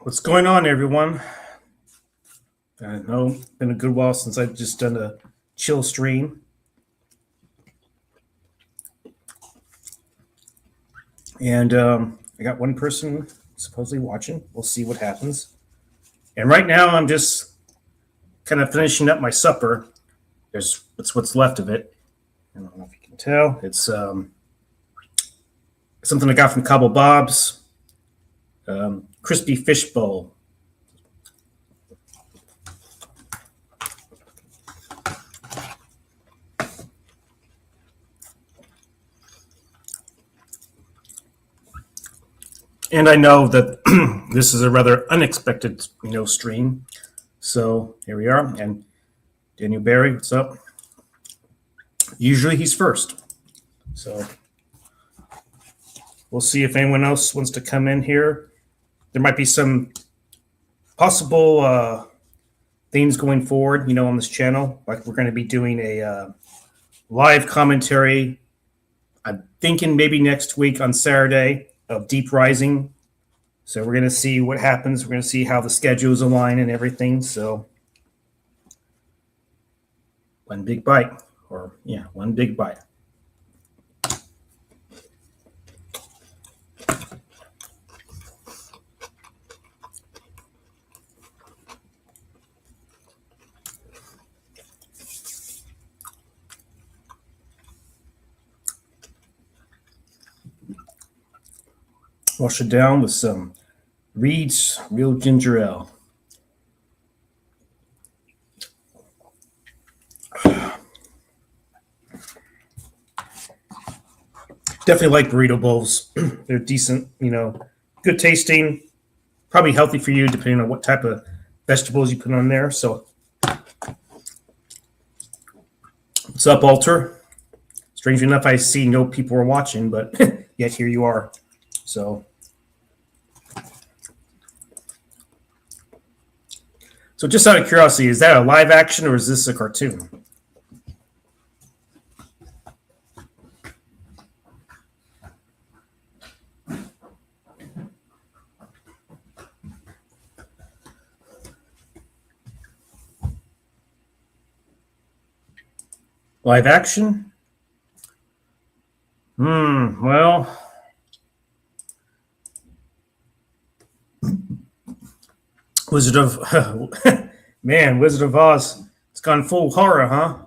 What's going on, everyone? I know it's been a good while since I've just done a chill stream. And I got one person supposedly watching. We'll see what happens. And right now, I'm just kind of finishing up my supper. There's what's left of it. I don't know if you can tell. It's something I got from Cabo Bob's. Crispy fish bowl. And I know that this is a rather unexpected, stream. So here we are. And Daniel Barry, what's up? Usually he's first. So we'll see if anyone else wants to come in here. There might be some possible things going forward, on this channel. Like we're going to be doing a live commentary. I'm thinking maybe next week on Saturday of Deep Rising. So we're going to see what happens. We're going to see how the schedules align and everything. So one big bite. One big bite. Wash it down with some Reed's Real Ginger Ale. Definitely like burrito bowls. They're decent, good tasting, probably healthy for you depending on what type of vegetables you put on there. So, what's up, Alter? Strangely enough, I see no people are watching, but yet here you are. So just out of curiosity, is that a live action or is this a cartoon? Live action? Well, Wizard of Oz. It's gone full horror, huh?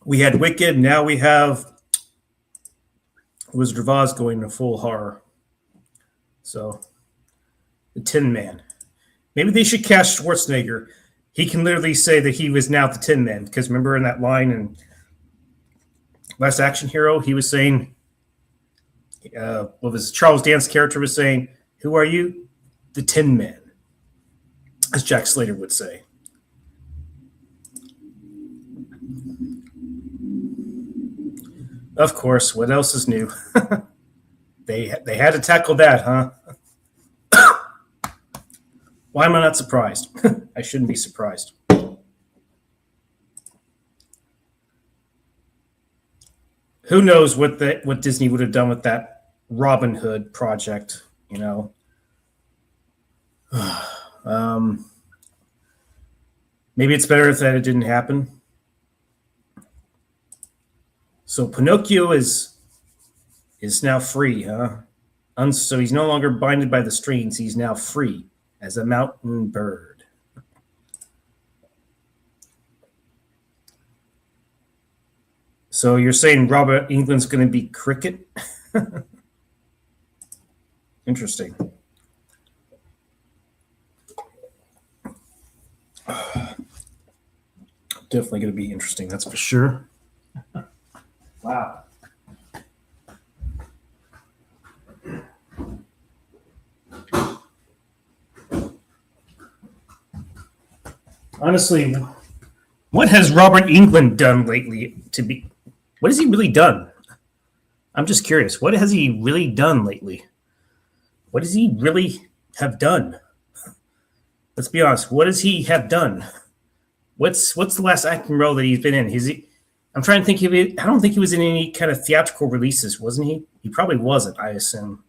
We had Wicked, now we have Wizard of Oz going to full horror. So, the Tin Man. Maybe they should cast Schwarzenegger. He can literally say that he was now the Tin Man. Because remember in that line in Last Action Hero, he was saying, Charles Dance's character was saying, "Who are you?" The Tin Man, as Jack Slater would say. Of course, what else is new? They had to tackle that, huh? Why am I not surprised? I shouldn't be surprised. Who knows what Disney would have done with that Robin Hood project, Maybe it's better that it didn't happen. So Pinocchio is now free, huh? So he's no longer binded by the strings. He's now free as a mountain bird. So you're saying Robert Englund's going to be Cricket? Interesting. Definitely going to be interesting, that's for sure. Wow. Honestly, what has Robert Englund done lately what has he really done? I'm just curious. What has he really done lately? What does he really have done? Let's be honest. What does he have done? What's the last acting role that he's been in? I'm trying to think of it. I don't think he was in any kind of theatrical releases, wasn't he? He probably wasn't, I assume.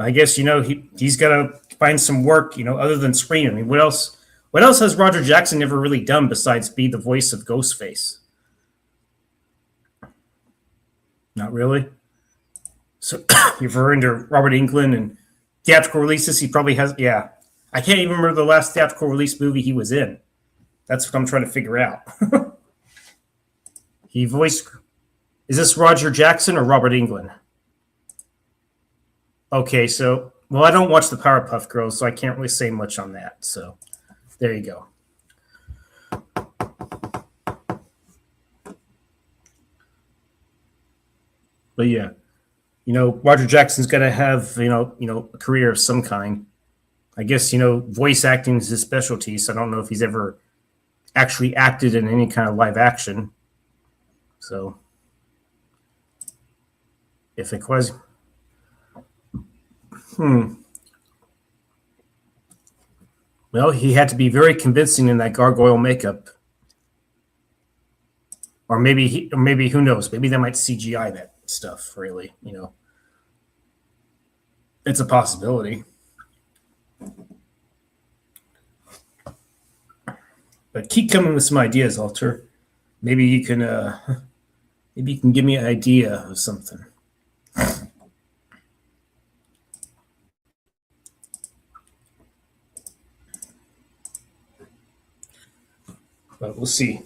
I guess he's got to find some work, other than Scream. I mean, what else? What else has Roger Jackson ever really done besides be the voice of Ghostface? Not really. So you're referring to Robert Englund and theatrical releases. He probably has. Yeah, I can't even remember the last theatrical release movie he was in. That's what I'm trying to figure out. He voiced. Is this Roger Jackson or Robert Englund? Okay, so I don't watch the Powerpuff Girls, so I can't really say much on that. So there you go. But yeah, Roger Jackson's got to have a career of some kind. I guess voice acting is his specialty, so I don't know if he's ever actually acted in any kind of live action. So if it was, well, he had to be very convincing in that gargoyle makeup, or maybe who knows? Maybe they might CGI that stuff. Really, it's a possibility. But keep coming with some ideas, Alter. Maybe you can give me an idea of something. But we'll see.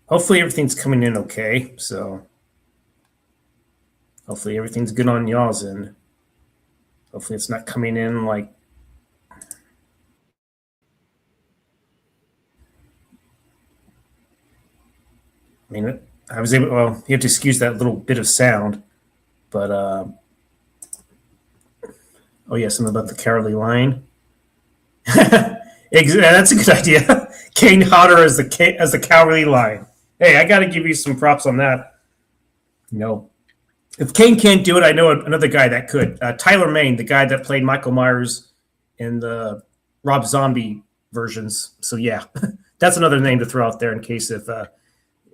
Hopefully everything's coming in okay. So hopefully everything's good on y'all's end. Hopefully it's not coming in like. I mean, I was able. Well, you have to excuse that little bit of sound, but oh yeah, something about the Carolee line. That's a good idea. Kane Hodder as the Carolee line. Hey, I got to give you some props on that. If Kane can't do it, I know another guy that could. Tyler Mane, the guy that played Michael Myers in the Rob Zombie versions. So yeah, that's another name to throw out there in case if the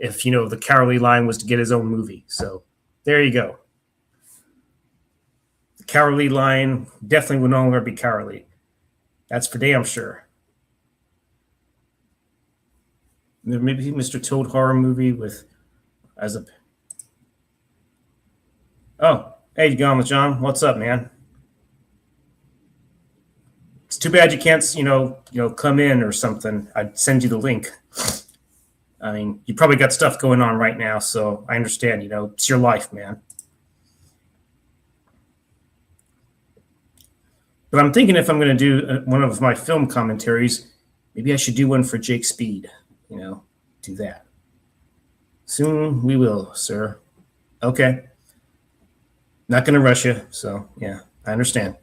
Carolee line was to get his own movie. So there you go. The Carolee line definitely will no longer be Carolee. That's for damn sure. Maybe Mr. Toad horror movie with as a. Oh, hey, you going with John? What's up, man? It's too bad you can't, come in or something. I'd send you the link. I mean, you probably got stuff going on right now, so I understand. It's your life, man. But I'm thinking if I'm going to do one of my film commentaries, maybe I should do one for Jake Speed. Do that. Soon we will, sir. Okay. Not going to rush you, so yeah, I understand.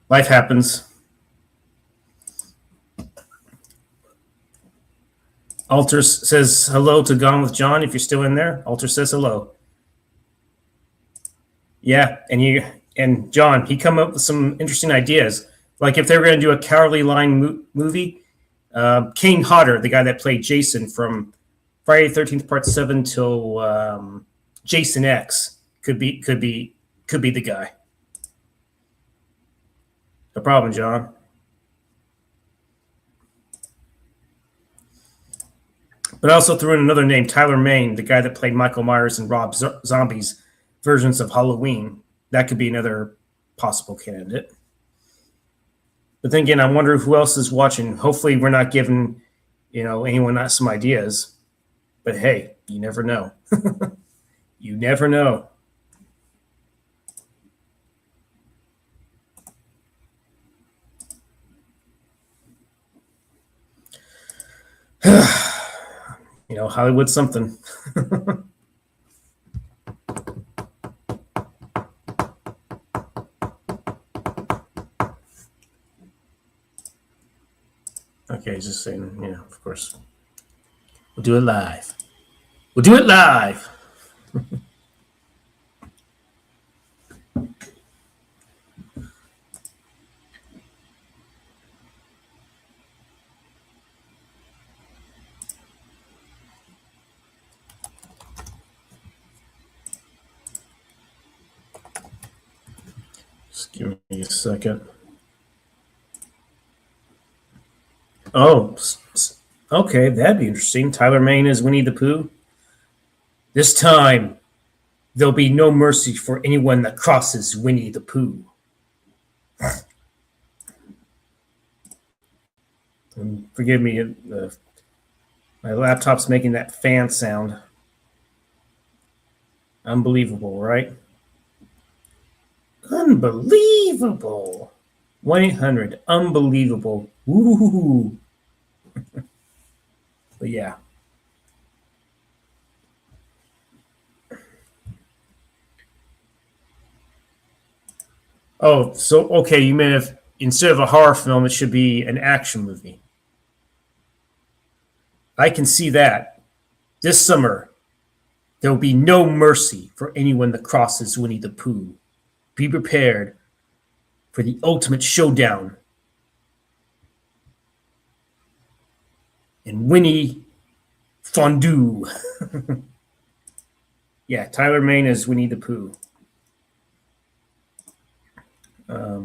Life happens. Alter says hello to Gone with John. If you're still in there, Alter says hello. Yeah, and John, he come up with some interesting ideas. Like if they were going to do a Carolee line movie, Kane Hodder, the guy that played Jason from Friday the 13th Part 7 till Jason X, could be the guy. No problem, John. But I also threw in another name, Tyler Mane, the guy that played Michael Myers and Rob Zombie's versions of Halloween. That could be another possible candidate. But then again, I wonder who else is watching. Hopefully we're not giving, anyone some ideas. But hey, you never know. You never know. Hollywood's something. Okay, just saying, of course. We'll do it live. We'll do it live. Just give me a second. Oh, okay, that'd be interesting. Tyler Mane as Winnie the Pooh. This time, there'll be no mercy for anyone that crosses Winnie the Pooh. And forgive me, my laptop's making that fan sound. Unbelievable, right? Unbelievable. 1-800, unbelievable. Woo. But yeah. Oh, so okay, you mean if instead of a horror film, it should be an action movie? I can see that. This summer, there will be no mercy for anyone that crosses Winnie the Pooh. Be prepared for the ultimate showdown. And Winnie Fondue. Yeah, Tyler Mane is Winnie the Pooh. Let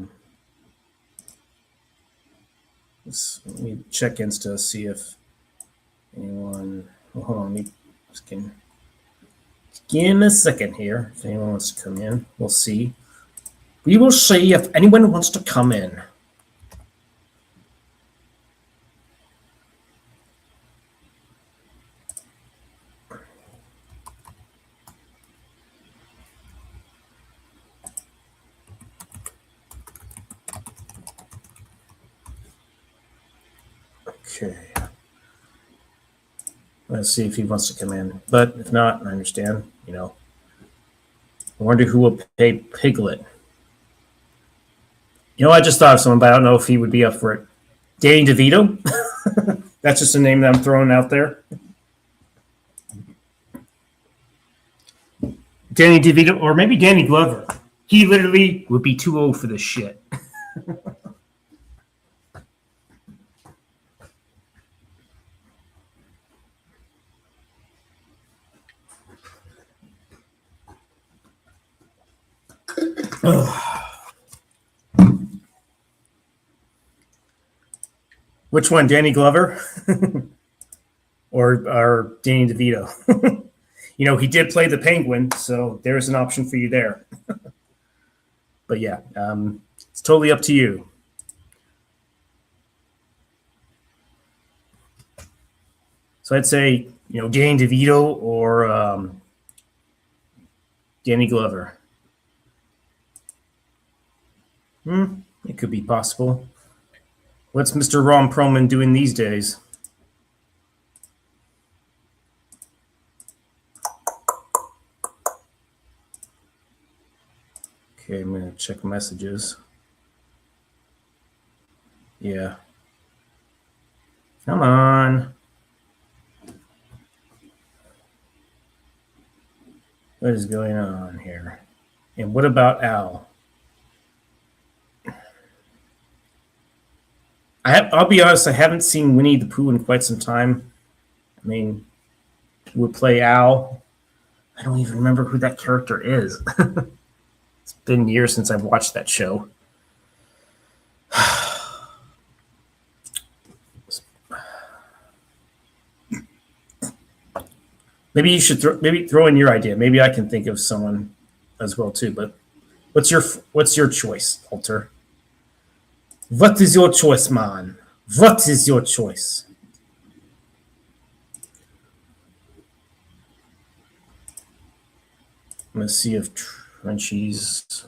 me check Insta to see if anyone. Oh, hold on, give me a second here. If anyone wants to come in, we'll see. We will see if anyone wants to come in. Okay. Let's see if he wants to come in. But if not, I understand. I wonder who will pay Piglet. I just thought of someone, but I don't know if he would be up for it. Danny DeVito? That's just a name that I'm throwing out there. Danny DeVito, or maybe Danny Glover. He literally would be too old for this shit. Which one, Danny Glover or Danny DeVito? He did play the Penguin, so there's an option for you there. But yeah, it's totally up to you. So I'd say, Danny DeVito or Danny Glover. It could be possible. What's Mr. Ron Perlman doing these days? Okay, I'm going to check messages. Yeah. Come on. What is going on here? And what about Al? I'll be honest, I haven't seen Winnie the Pooh in quite some time. I mean, would play Al. I don't even remember who that character is. It's been years since I've watched that show. Maybe you should throw in your idea. Maybe I can think of someone as well too. But what's your choice, Alter? What is your choice, man? What is your choice? I'm gonna see if Trenchies.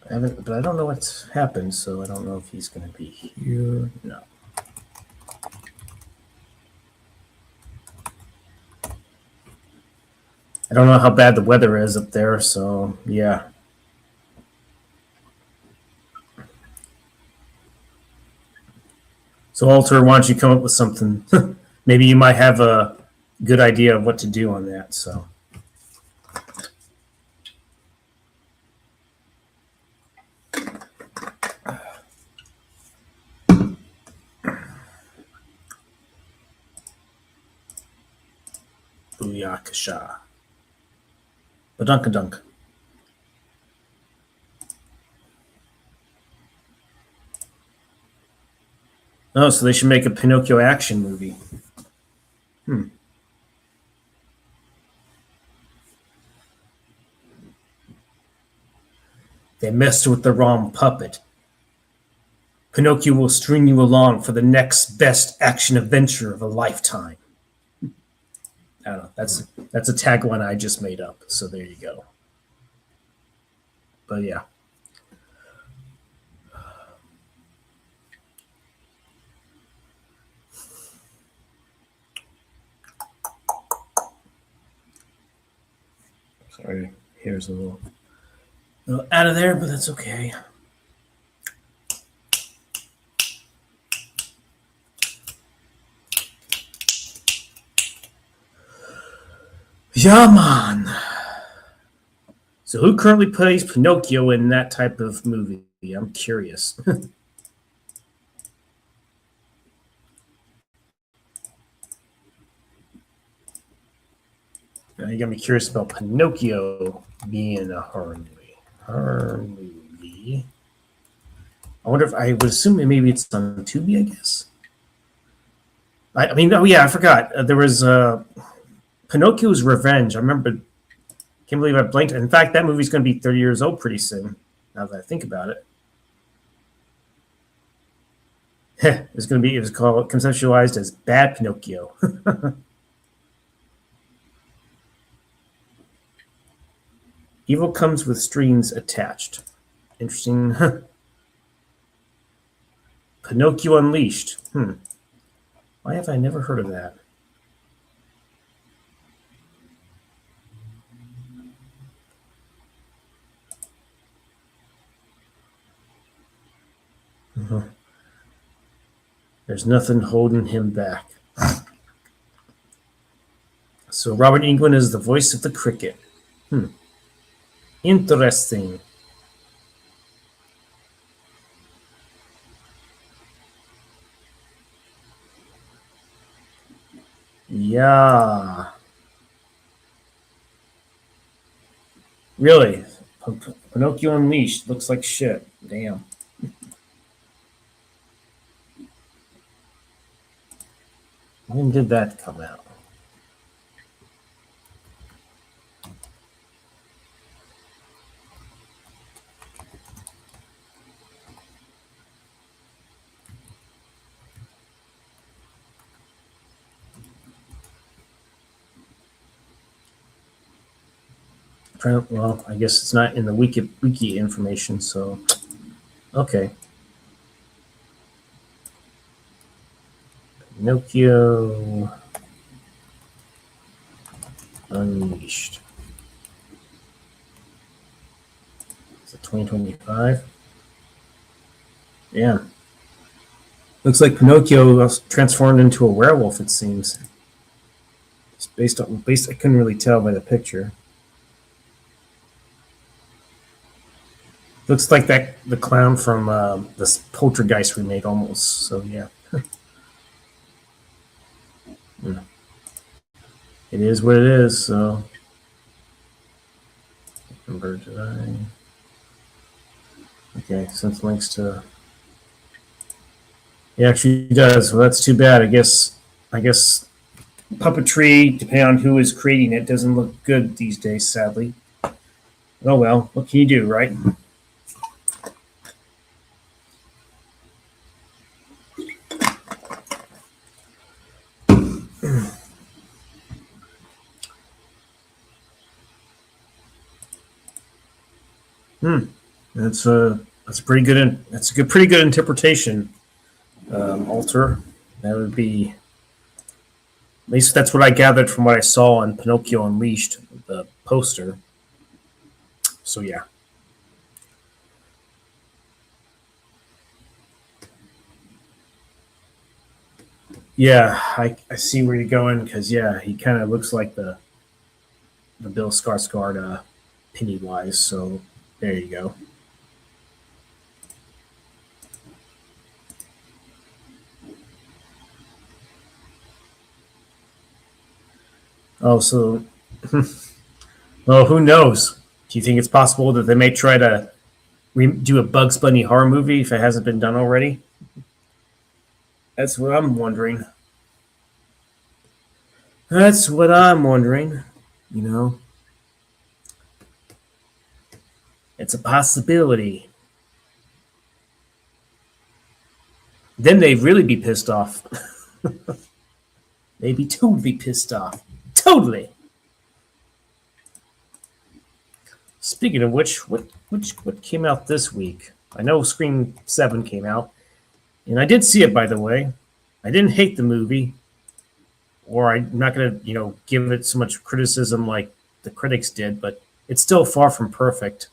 But I don't know what's happened, so I don't know if he's gonna be here. No. I don't know how bad the weather is up there, so yeah. So Alter, why don't you come up with something? Maybe you might have a good idea of what to do on that. So. Booyakasha. Badunkadunk. Oh, so they should make a Pinocchio action movie. They messed with the wrong puppet. Pinocchio will string you along for the next best action adventure of a lifetime. I don't know. That's a tagline I just made up. So there you go. But yeah. Sorry, here's a little out of there, but that's okay. Yeah, man. So who currently plays Pinocchio in that type of movie? I'm curious. Now you got me curious about Pinocchio being a horror movie. Horror movie. I wonder if I would assume maybe it's on Tubi, I guess. I mean, oh yeah, I forgot. There was Pinocchio's Revenge. I remember. Can't believe I blanked. In fact, that movie's going to be 30 years old pretty soon. Now that I think about it, it's going to be. It was called conceptualized as Bad Pinocchio. Evil comes with strings attached. Interesting. Pinocchio Unleashed. Why have I never heard of that? There's nothing holding him back. So Robert Englund is the voice of the cricket. Interesting. Yeah. Really? Pinocchio Unleashed looks like shit. Damn. When did that come out? Well, I guess it's not in the wiki information, so okay. Pinocchio Unleashed. Is it 2025? Yeah. Looks like Pinocchio was transformed into a werewolf, it seems. It's based I couldn't really tell by the picture. Looks like the clown from this Poltergeist remake almost. So yeah. It is what it is, so convert to okay, since links to it actually does. Well, that's too bad. I guess puppetry, depending on who is creating it, doesn't look good these days, sadly. Oh well, what can you do, right? That's a pretty good. That's a pretty good interpretation. Alter. That would be. At least that's what I gathered from what I saw on Pinocchio Unleashed, the poster. So yeah. Yeah, I see where you're going because yeah, he kind of looks like the Bill Skarsgård Pennywise. So there you go. Oh, so Well, who knows? Do you think it's possible that they may try to do a Bugs Bunny horror movie if it hasn't been done already? That's what I'm wondering. That's what I'm wondering. You know, it's a possibility. Then they'd really be pissed off. They'd be totally pissed off. Totally. Speaking of which, what came out this week? I know Scream 7 came out, and I did see it, by the way. I didn't hate the movie, or I'm not going to, give it so much criticism like the critics did, but it's still far from perfect.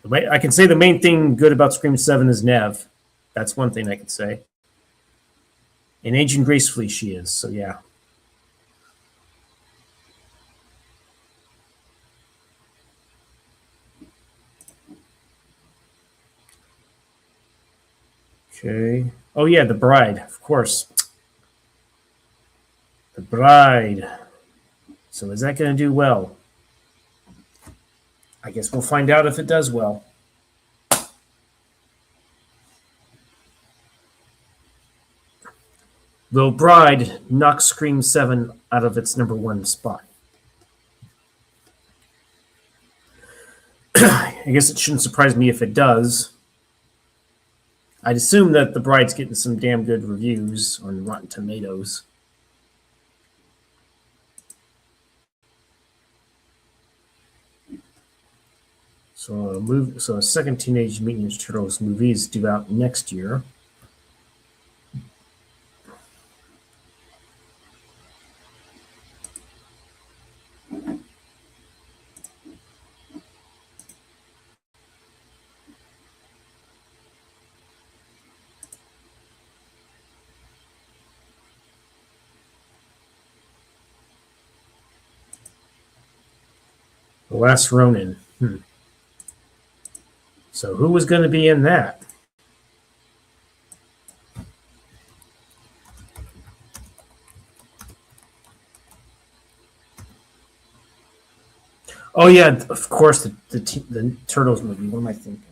I can say the main thing good about Scream 7 is Nev. That's one thing I can say. And aging gracefully she is, so yeah. Okay. Oh yeah, The Bride, of course. The Bride. So is that going to do well? I guess we'll find out if it does well. Will Bride knock Scream 7 out of its number one spot? I guess it shouldn't surprise me if it does. I'd assume that The Bride's getting some damn good reviews on Rotten Tomatoes. So a second Teenage Mutant Ninja Turtles movie is due out next year. The Last Ronin. So who was going to be in that? Oh yeah, of course the Turtles movie. What am I thinking?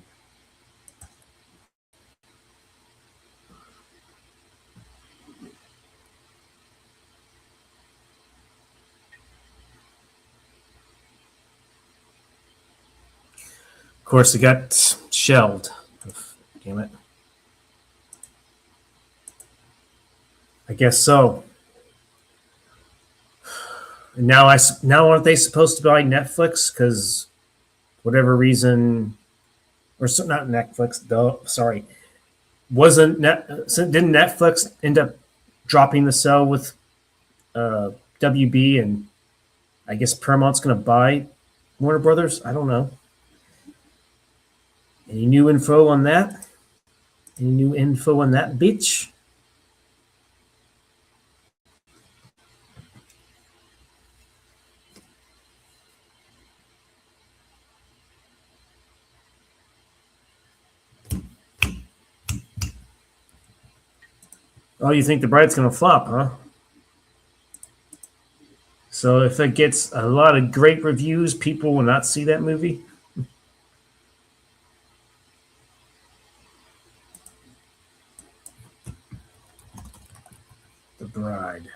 Of course, it got shelved. Damn it. I guess so. And now aren't they supposed to buy Netflix? Because whatever reason, or not Netflix though. Sorry, didn't Netflix end up dropping the sale with WB, and I guess Paramount's going to buy Warner Brothers? I don't know. Any new info on that? Any new info on that bitch? Oh, you think The Bride's going to flop, huh? So if it gets a lot of great reviews, people will not see that movie? The Bride.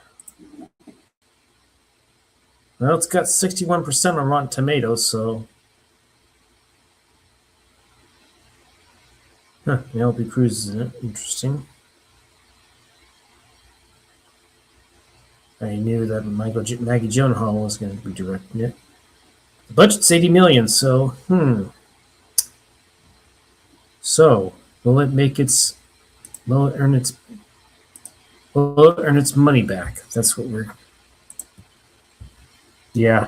Well, it's got 61% on Rotten Tomatoes, so... Penelope Cruz is in it. Interesting. I knew that Maggie Gyllenhaal was going to be directing it. The budget's $80 million, so So, will it earn its money back? That's what we're. Yeah.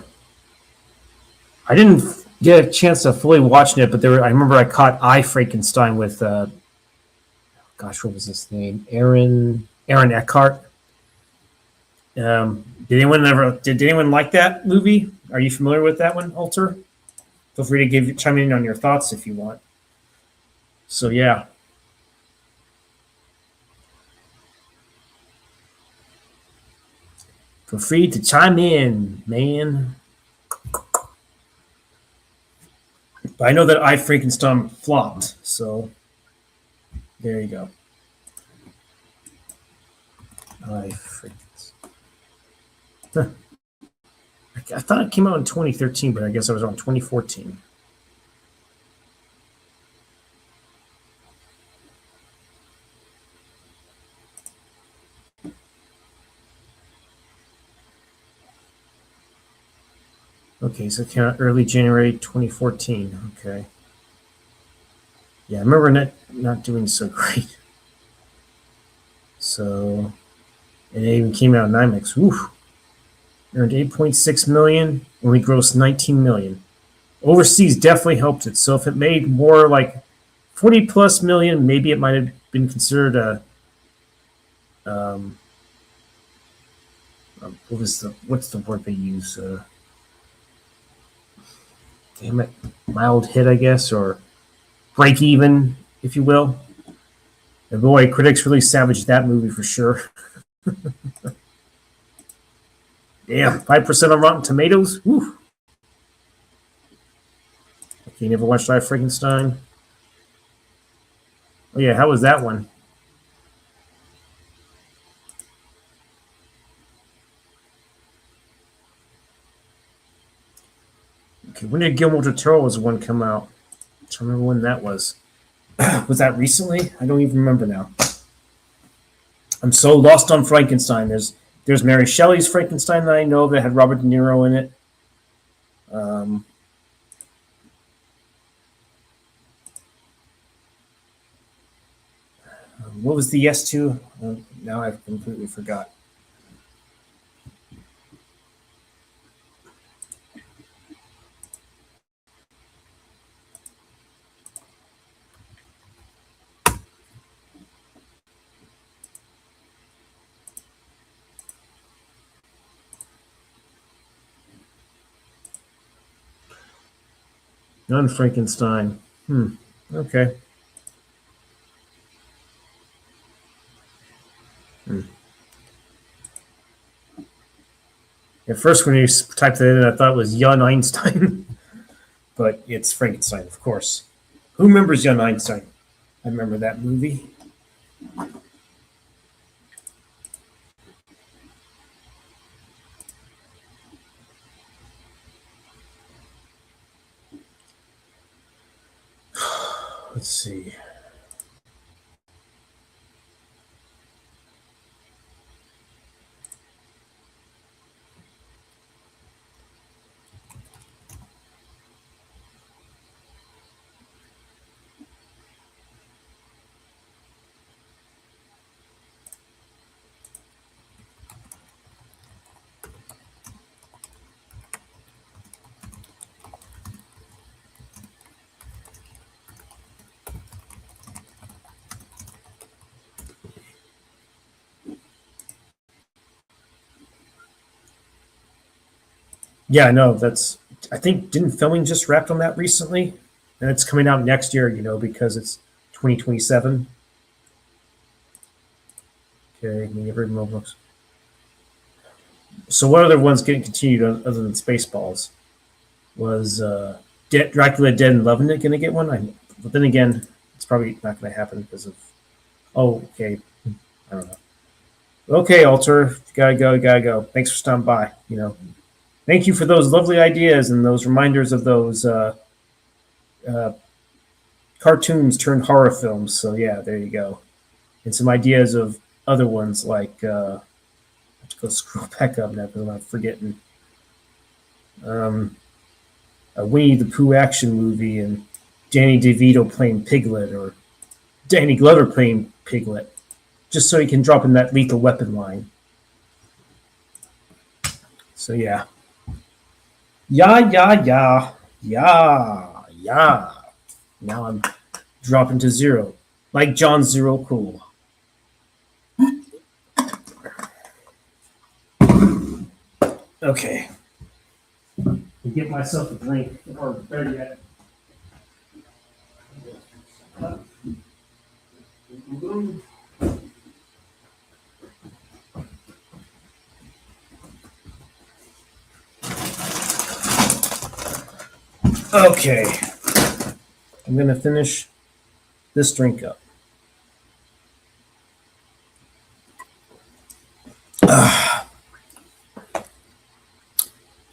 I didn't get a chance to fully watch it, but I remember I caught I Frankenstein with what was his name? Aaron Eckhart. Did anyone like that movie? Are you familiar with that one, Alter? Feel free to chime in on your thoughts if you want. So yeah. Feel free to chime in, man. But I know that I Frankenstein flopped, so there you go. I Frankenstein. Huh. I thought it came out in 2013, but I guess I was on 2014. Okay, so it came out early January 2014. Okay. Yeah, I remember not doing so great. So, and it even came out in IMAX. Woof. Earned 8.6 million, and we grossed 19 million. Overseas definitely helped it. So if it made more like 40 plus million, maybe it might have been considered a what's the word they use? Damn it, mild hit, I guess, or break even, if you will. And boy, critics really savaged that movie for sure. Damn, 5% on Rotten Tomatoes. Woo. Okay, you never watched I Frankenstein? Oh yeah, how was that one? Okay, when did Guillermo del Toro's one come out? I don't remember when that was. Was that recently? I don't even remember now. I'm so lost on Frankenstein. There's Mary Shelley's Frankenstein that I know that had Robert De Niro in it. What was the yes to? Now I've completely forgot. None Frankenstein. Okay. At first, when you typed it in, I thought it was Jan Einstein, but it's Frankenstein, of course. Who remembers Jan Einstein? I remember that movie. Let's see. Yeah, no, that's. I think didn't filming just wrapped on that recently, and it's coming out next year. Because it's 2027. Okay, every Roblox. So what other ones getting continued other than Spaceballs? Was Dracula Dead and Loving It going to get one? But then again, it's probably not going to happen because of. Oh, okay. I don't know. Okay, Alter, gotta go. Thanks for stopping by. Thank you for those lovely ideas and those reminders of those cartoons turned horror films. So yeah, there you go, and some ideas of other ones like. I have to go scroll back up now because I'm forgetting. A Winnie the Pooh action movie and Danny DeVito playing Piglet or Danny Glover playing Piglet, just so he can drop in that Lethal Weapon line. So yeah. Yeah. Now I'm dropping to zero, like John Zero Cool. Okay. Get myself a drink, or better yet. Okay. I'm going to finish this drink up.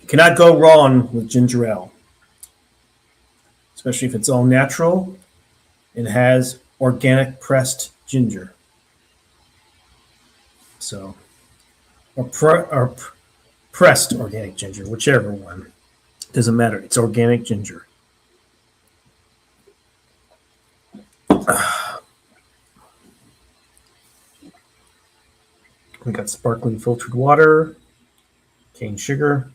You cannot go wrong with ginger ale, especially if it's all natural and has organic pressed ginger. So, or pressed organic ginger, whichever one. Doesn't matter. It's organic ginger. We got sparkling filtered water, cane sugar.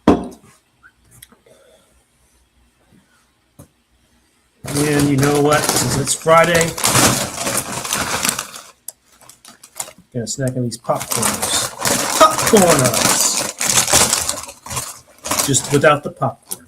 And you know what? Since it's Friday, I'm gonna snack on these popcorns. Popcorn us! Just without the popcorn.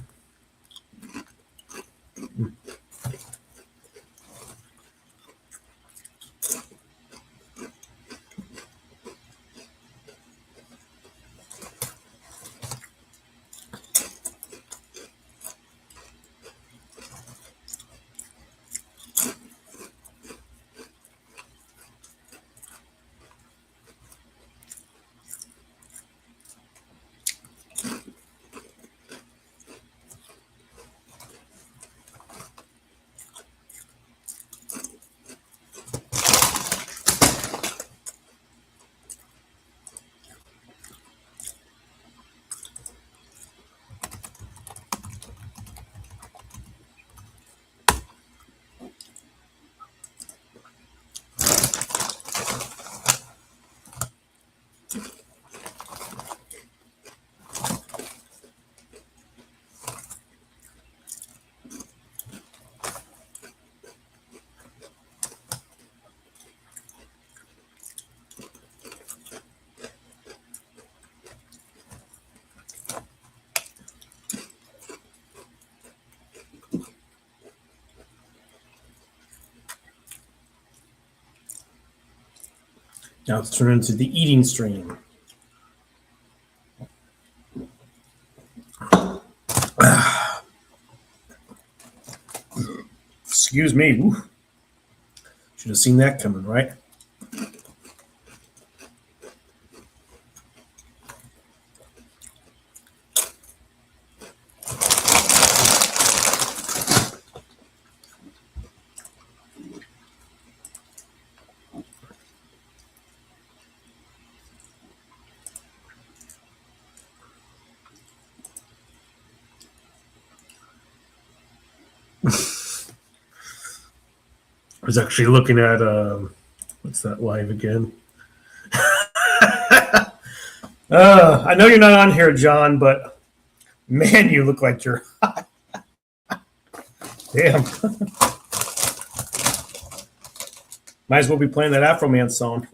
Now let's turn into the eating stream. Excuse me. Woo. Should have seen that coming, right? I was actually looking at what's that live again? I know you're not on here, John, but man, you look like you're hot. Damn. Might as well be playing that Afro Man song.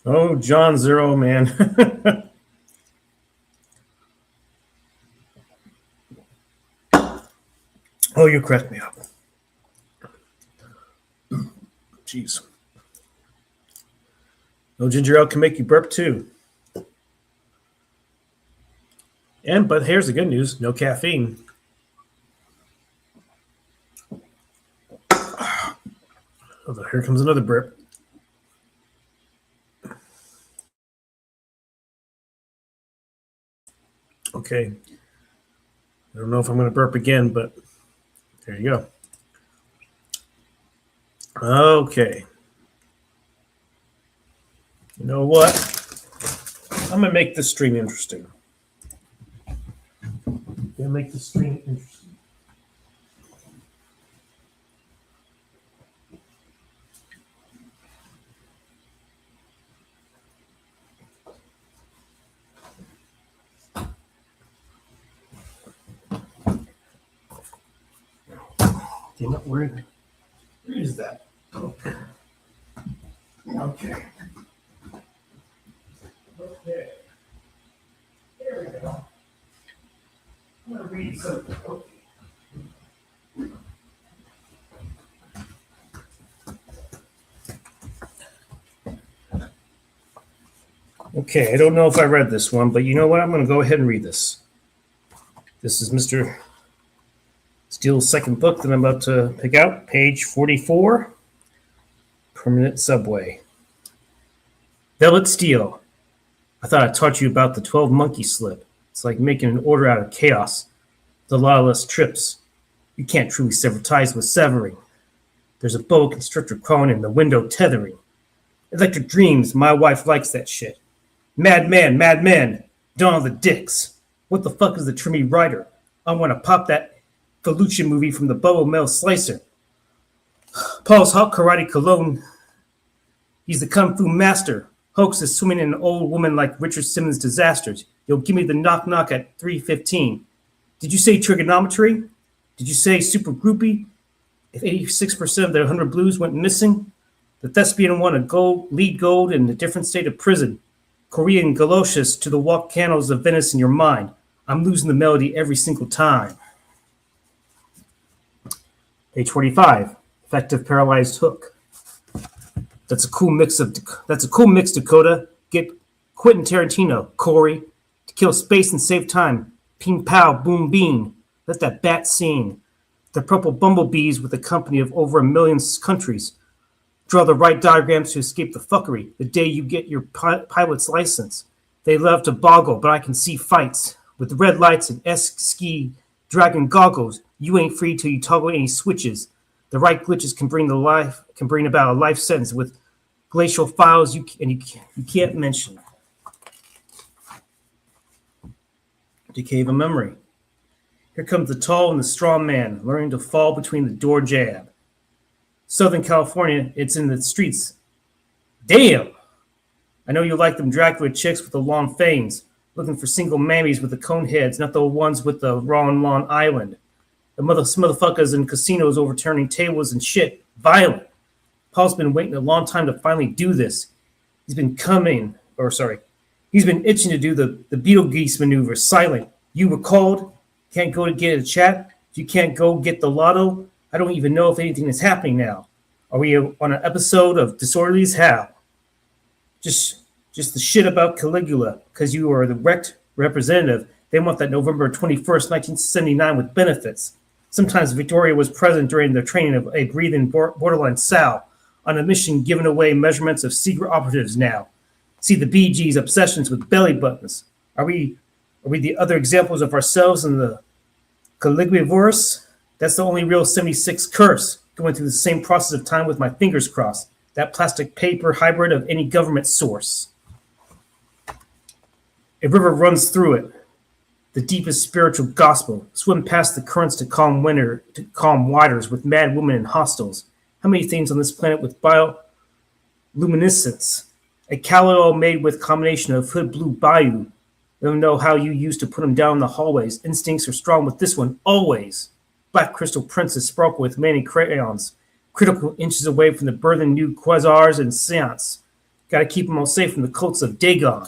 Oh, John Zero, man. Oh, you cracked me up. Jeez. No ginger ale can make you burp too. But here's the good news: no caffeine. Oh, here comes another burp. Okay. I don't know if I'm going to burp again, but there you go. Okay. You know what? I'm going to make this stream interesting. Make the stream interesting. Damn it, where is that? Okay. Okay. Okay. There we go. I'm going to read something. Okay. Okay, I don't know if I read this one, but you know what? I'm going to go ahead and read this. This is Mr. Steele's second book that I'm about to pick out, page 44, Permanent Subway. Velvet Steel. I thought I taught you about the 12 monkey slip. It's like making an order out of chaos. With a lot less trips. You can't truly sever ties with severing. There's a boa constrictor crawling in the window tethering. Electric dreams, my wife likes that shit. Madman, Dawn of the Dicks. What the fuck is the trimmy writer? I want to pop that Felucci movie from the Bubble Mel Slicer. Paul's hot karate cologne. He's the kung fu master. Hoax is swimming in an old woman like Richard Simmons' disasters. You'll give me the knock at 3:15. Did you say trigonometry? Did you say super groupie? If 86% of the 100 blues went missing, the thespian won a lead gold in a different state of prison. Korean galoshes to the volcanoes of Venice in your mind. I'm losing the melody every single time. Page 45. Effective paralyzed hook. That's a cool mix, Dakota. Get Quentin Tarantino, Corey, to kill space and save time. Ping pow, boom bean. Let that bat sing. The purple bumblebees with a company of over 1 million countries. Draw the right diagrams to escape the fuckery the day you get your pilot's license. They love to boggle, but I can see fights. With red lights and ski dragon goggles, you ain't free till you toggle any switches. The right glitches can bring about a life sentence with glacial files you can't mention. Decay of a memory. Here comes the tall and the strong man, learning to fall between the door jab. Southern California, it's in the streets. Damn! I know you like them Dracula chicks with the long fangs, looking for single mammies with the cone heads, not the ones with the wrong Long Island. The motherfuckers in casinos overturning tables and shit. Violent. Paul's been waiting a long time to finally do this. He's been itching to do the Beetlegeese maneuver, silent. You were called? Can't go to get a chat? If you can't go get the lotto, I don't even know if anything is happening now. Are we on an episode of Disorderly's How? Just the shit about Caligula, because you are the wrecked representative. They want that November 21st, 1979 with benefits. Sometimes Victoria was present during the training of a breathing borderline Sal on a mission giving away measurements of secret operatives now. See the Bee Gees' obsessions with belly buttons. Are we the other examples of ourselves in the Caligulaverse? That's the only real 76 curse, going through the same process of time with my fingers crossed. That plastic paper hybrid of any government source. A river runs through it. The deepest spiritual gospel. Swim past the currents to calm waters with mad women and hostels. How many things on this planet with bioluminescence? A calorie made with combination of hood blue bayou. Don't know how you used to put them down in the hallways. Instincts are strong with this one, always. Black crystal princess sparkle with many crayons. Critical inches away from the birthing new quasars and seance. Gotta keep them all safe from the cults of Dagon.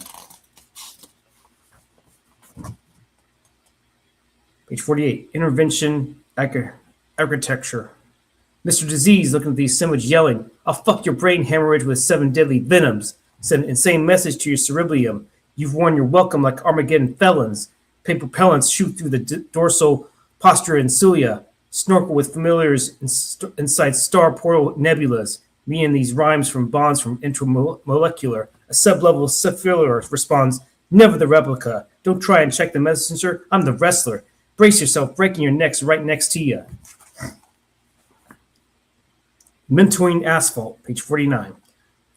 Page 48, intervention architecture. Mr. Disease looking at the assemblage yelling, I'll fuck your brain hemorrhage with 7 deadly venoms. Send an insane message to your cerebrium. You've worn your welcome like Armageddon felons. Paper propellants shoot through the dorsal posture and cilia. Snorkel with familiars inside star portal nebulas. Me and these rhymes from bonds from intramolecular. A sublevel cephalic responds, never the replica. Don't try and check the messenger. I'm the wrestler. Brace yourself, breaking your necks right next to you. Mentoring asphalt, page 49.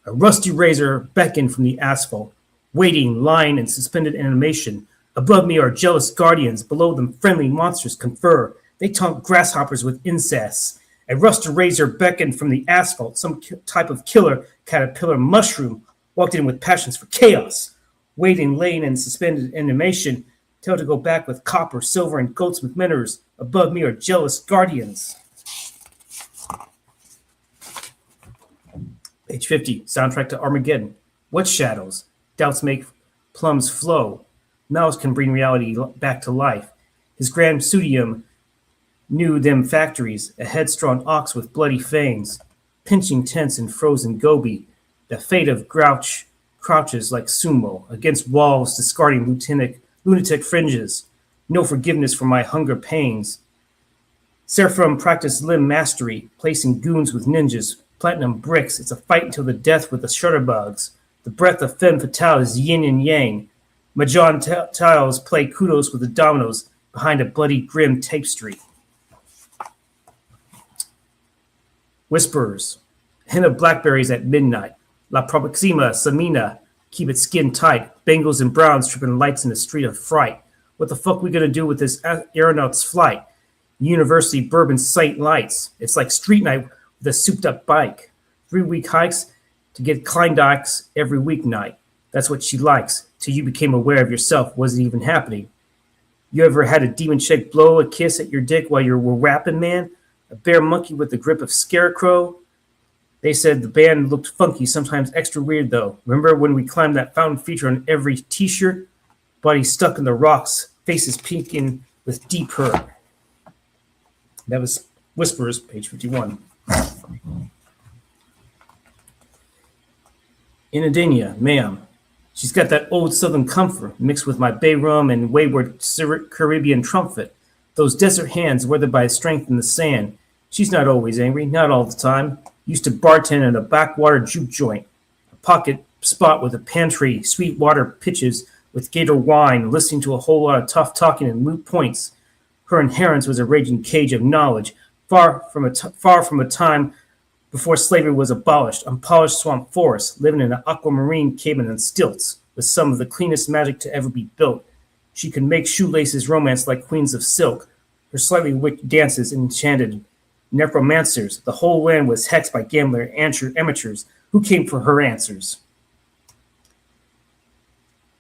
A rusty razor beckoned from the asphalt, waiting, lying in suspended animation. Above me are jealous guardians, below them friendly monsters confer. They taunt grasshoppers with incest. A rusty razor beckoned from the asphalt, some type of killer caterpillar mushroom walked in with passions for chaos. Waiting, laying in suspended animation, tell to go back with copper, silver, and goldsmith minerals. Above me are jealous guardians. Page 50, soundtrack to Armageddon. What shadows? Doubts make plums flow. Malice can bring reality back to life. His grand pseudium knew them factories, a headstrong ox with bloody fangs, pinching tents in frozen Gobi. The fate of Grouch crouches like sumo against walls, discarding lunatic fringes. No forgiveness for my hunger pains. Seraphim practiced limb mastery, placing goons with ninjas. Platinum bricks, it's a fight until the death with the shutterbugs. The breath of femme fatale is yin and yang. Mahjong tiles play kudos with the dominoes behind a bloody grim tapestry. Whisperers. Hint of blackberries at midnight. La Proxima, Samina. Keep it skin tight. Bengals and browns tripping lights in the street of fright. What the fuck we gonna do with this aeronaut's flight? University bourbon sight lights. It's like street night with a souped up bike. 3-week hikes to get Kleindiks every weeknight. That's what she likes, till you became aware of yourself wasn't even happening. You ever had a demon chick blow a kiss at your dick while you were rapping, man? A bear monkey with the grip of Scarecrow? They said the band looked funky, sometimes extra weird though. Remember when we climbed that fountain feature on every t-shirt? Bodies stuck in the rocks, faces peeking with deep hurt. That was Whispers, page 51. Inadinia, ma'am. She's got that old southern comfort mixed with my bay rum and wayward Caribbean trumpet. Those desert hands weathered by strength in the sand. She's not always angry, not all the time. Used to bartend in a backwater juke joint. A pocket spot with a pantry, sweet water pitches with gator wine, listening to a whole lot of tough talking and moot points. Her inherence was a raging cage of knowledge, far from a time before slavery was abolished, unpolished swamp forest, living in an aquamarine cabin on stilts, with some of the cleanest magic to ever be built. She could make shoelaces romance like queens of silk. Her slightly wicked dances enchanted necromancers. The whole land was hexed by gambler amateurs who came for her answers.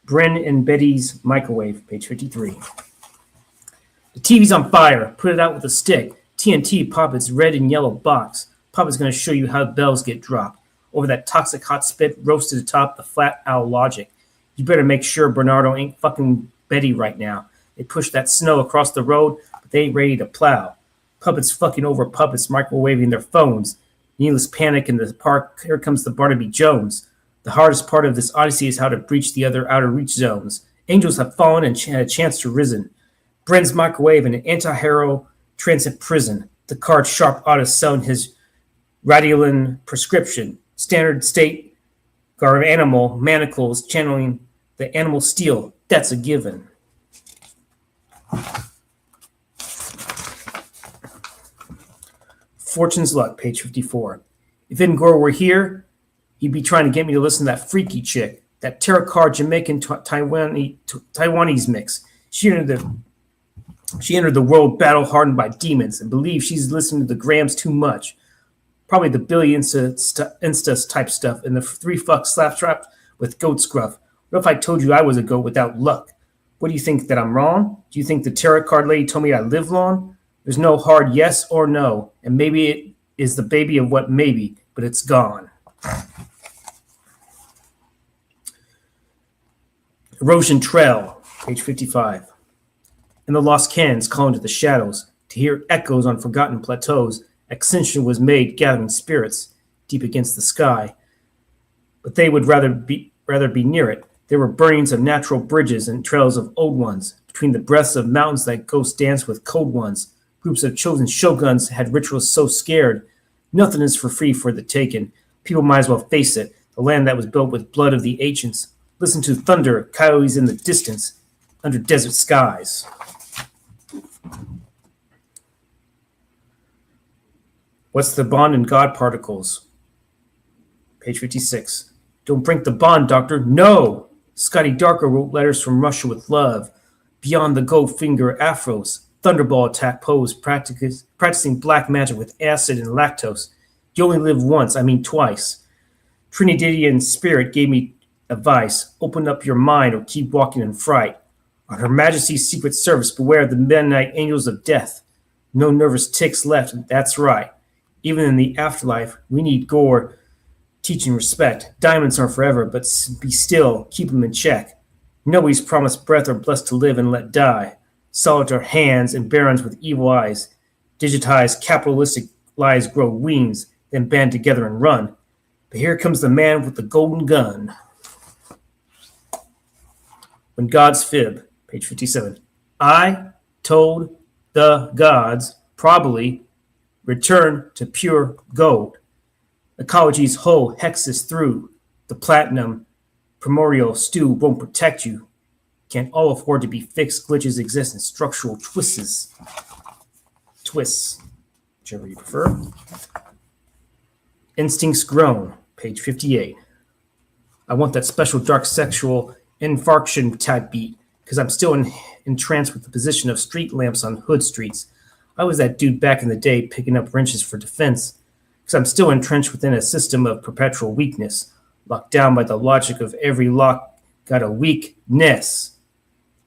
Bren and Betty's microwave, page 53. The TV's on fire. Put it out with a stick. TNT pop its red and yellow box. Papa's going to show you how bells get dropped. Over that toxic hot spit roasted atop the flat owl logic. You better make sure Bernardo ain't fucking Betty right now. They push that snow across the road, but they ain't ready to plow. Puppets fucking over puppets microwaving their phones. Needless panic in the park. Here comes the Barnaby Jones. The hardest part of this odyssey is how to breach the other outer reach zones. Angels have fallen and had a chance to risen. Bren's microwave in an anti-hero transit prison. The card sharp ought to selling his Radulin prescription. Standard state garb animal manacles channeling the animal steel. That's a given. Fortune's Luck, page 54. If Ngor were here, he'd be trying to get me to listen to that freaky chick, that tarot card Jamaican Taiwanese mix. She entered the world battle hardened by demons and believes she's listening to the grams too much. Probably the Billy Insta type stuff and the 3-fuck slapstrap with goat scruff. What if I told you I was a goat without luck? What do you think, that I'm wrong? Do you think the tarot card lady told me I live long? There's no hard yes or no, and maybe it is the baby of what maybe, but it's gone. Erosion Trail, page 55. And the lost cannons call into the shadows to hear echoes on forgotten plateaus. Ascension was made, gathering spirits deep against the sky, but they would rather be near it. There were burnings of natural bridges and trails of old ones between the breaths of mountains that ghosts dance with cold ones. Groups of chosen shoguns had rituals so scared. Nothing is for free for the taken. People might as well face it. The land that was built with blood of the ancients. Listen to thunder, coyotes in the distance, under desert skies. What's the bond in God particles? Page 56. Don't break the bond, doctor. No! Scotty Darker wrote letters from Russia with love. Beyond the gold finger afros. Thunderball attack pose. Practicing black magic with acid and lactose. You only live once, I mean twice. Trinidadian spirit gave me advice. Open up your mind or keep walking in fright. On Her Majesty's Secret Service, beware of the midnight angels of death. No nervous ticks left, that's right. Even in the afterlife, we need gore Teaching respect. Diamonds aren't forever, but be still, keep them in check. Nobody's promised breath or blessed to live and let die. Solid are hands and barons with evil eyes. Digitized capitalistic lies grow wings, then band together and run. But here comes the man with the golden gun. When Gods Fib, page 57. I told the gods, probably, return to pure gold. Ecology's whole hexes through. The platinum primordial stew won't protect you. Can't all afford to be fixed. Glitches exist in structural twists. Twists, whichever you prefer. Instincts grown, page 58. I want that special dark sexual infarction type beat because I'm still entranced with the position of street lamps on hood streets. I was that dude back in the day picking up wrenches for defense because I'm still entrenched within a system of perpetual weakness, locked down by the logic of every lock got a weakness.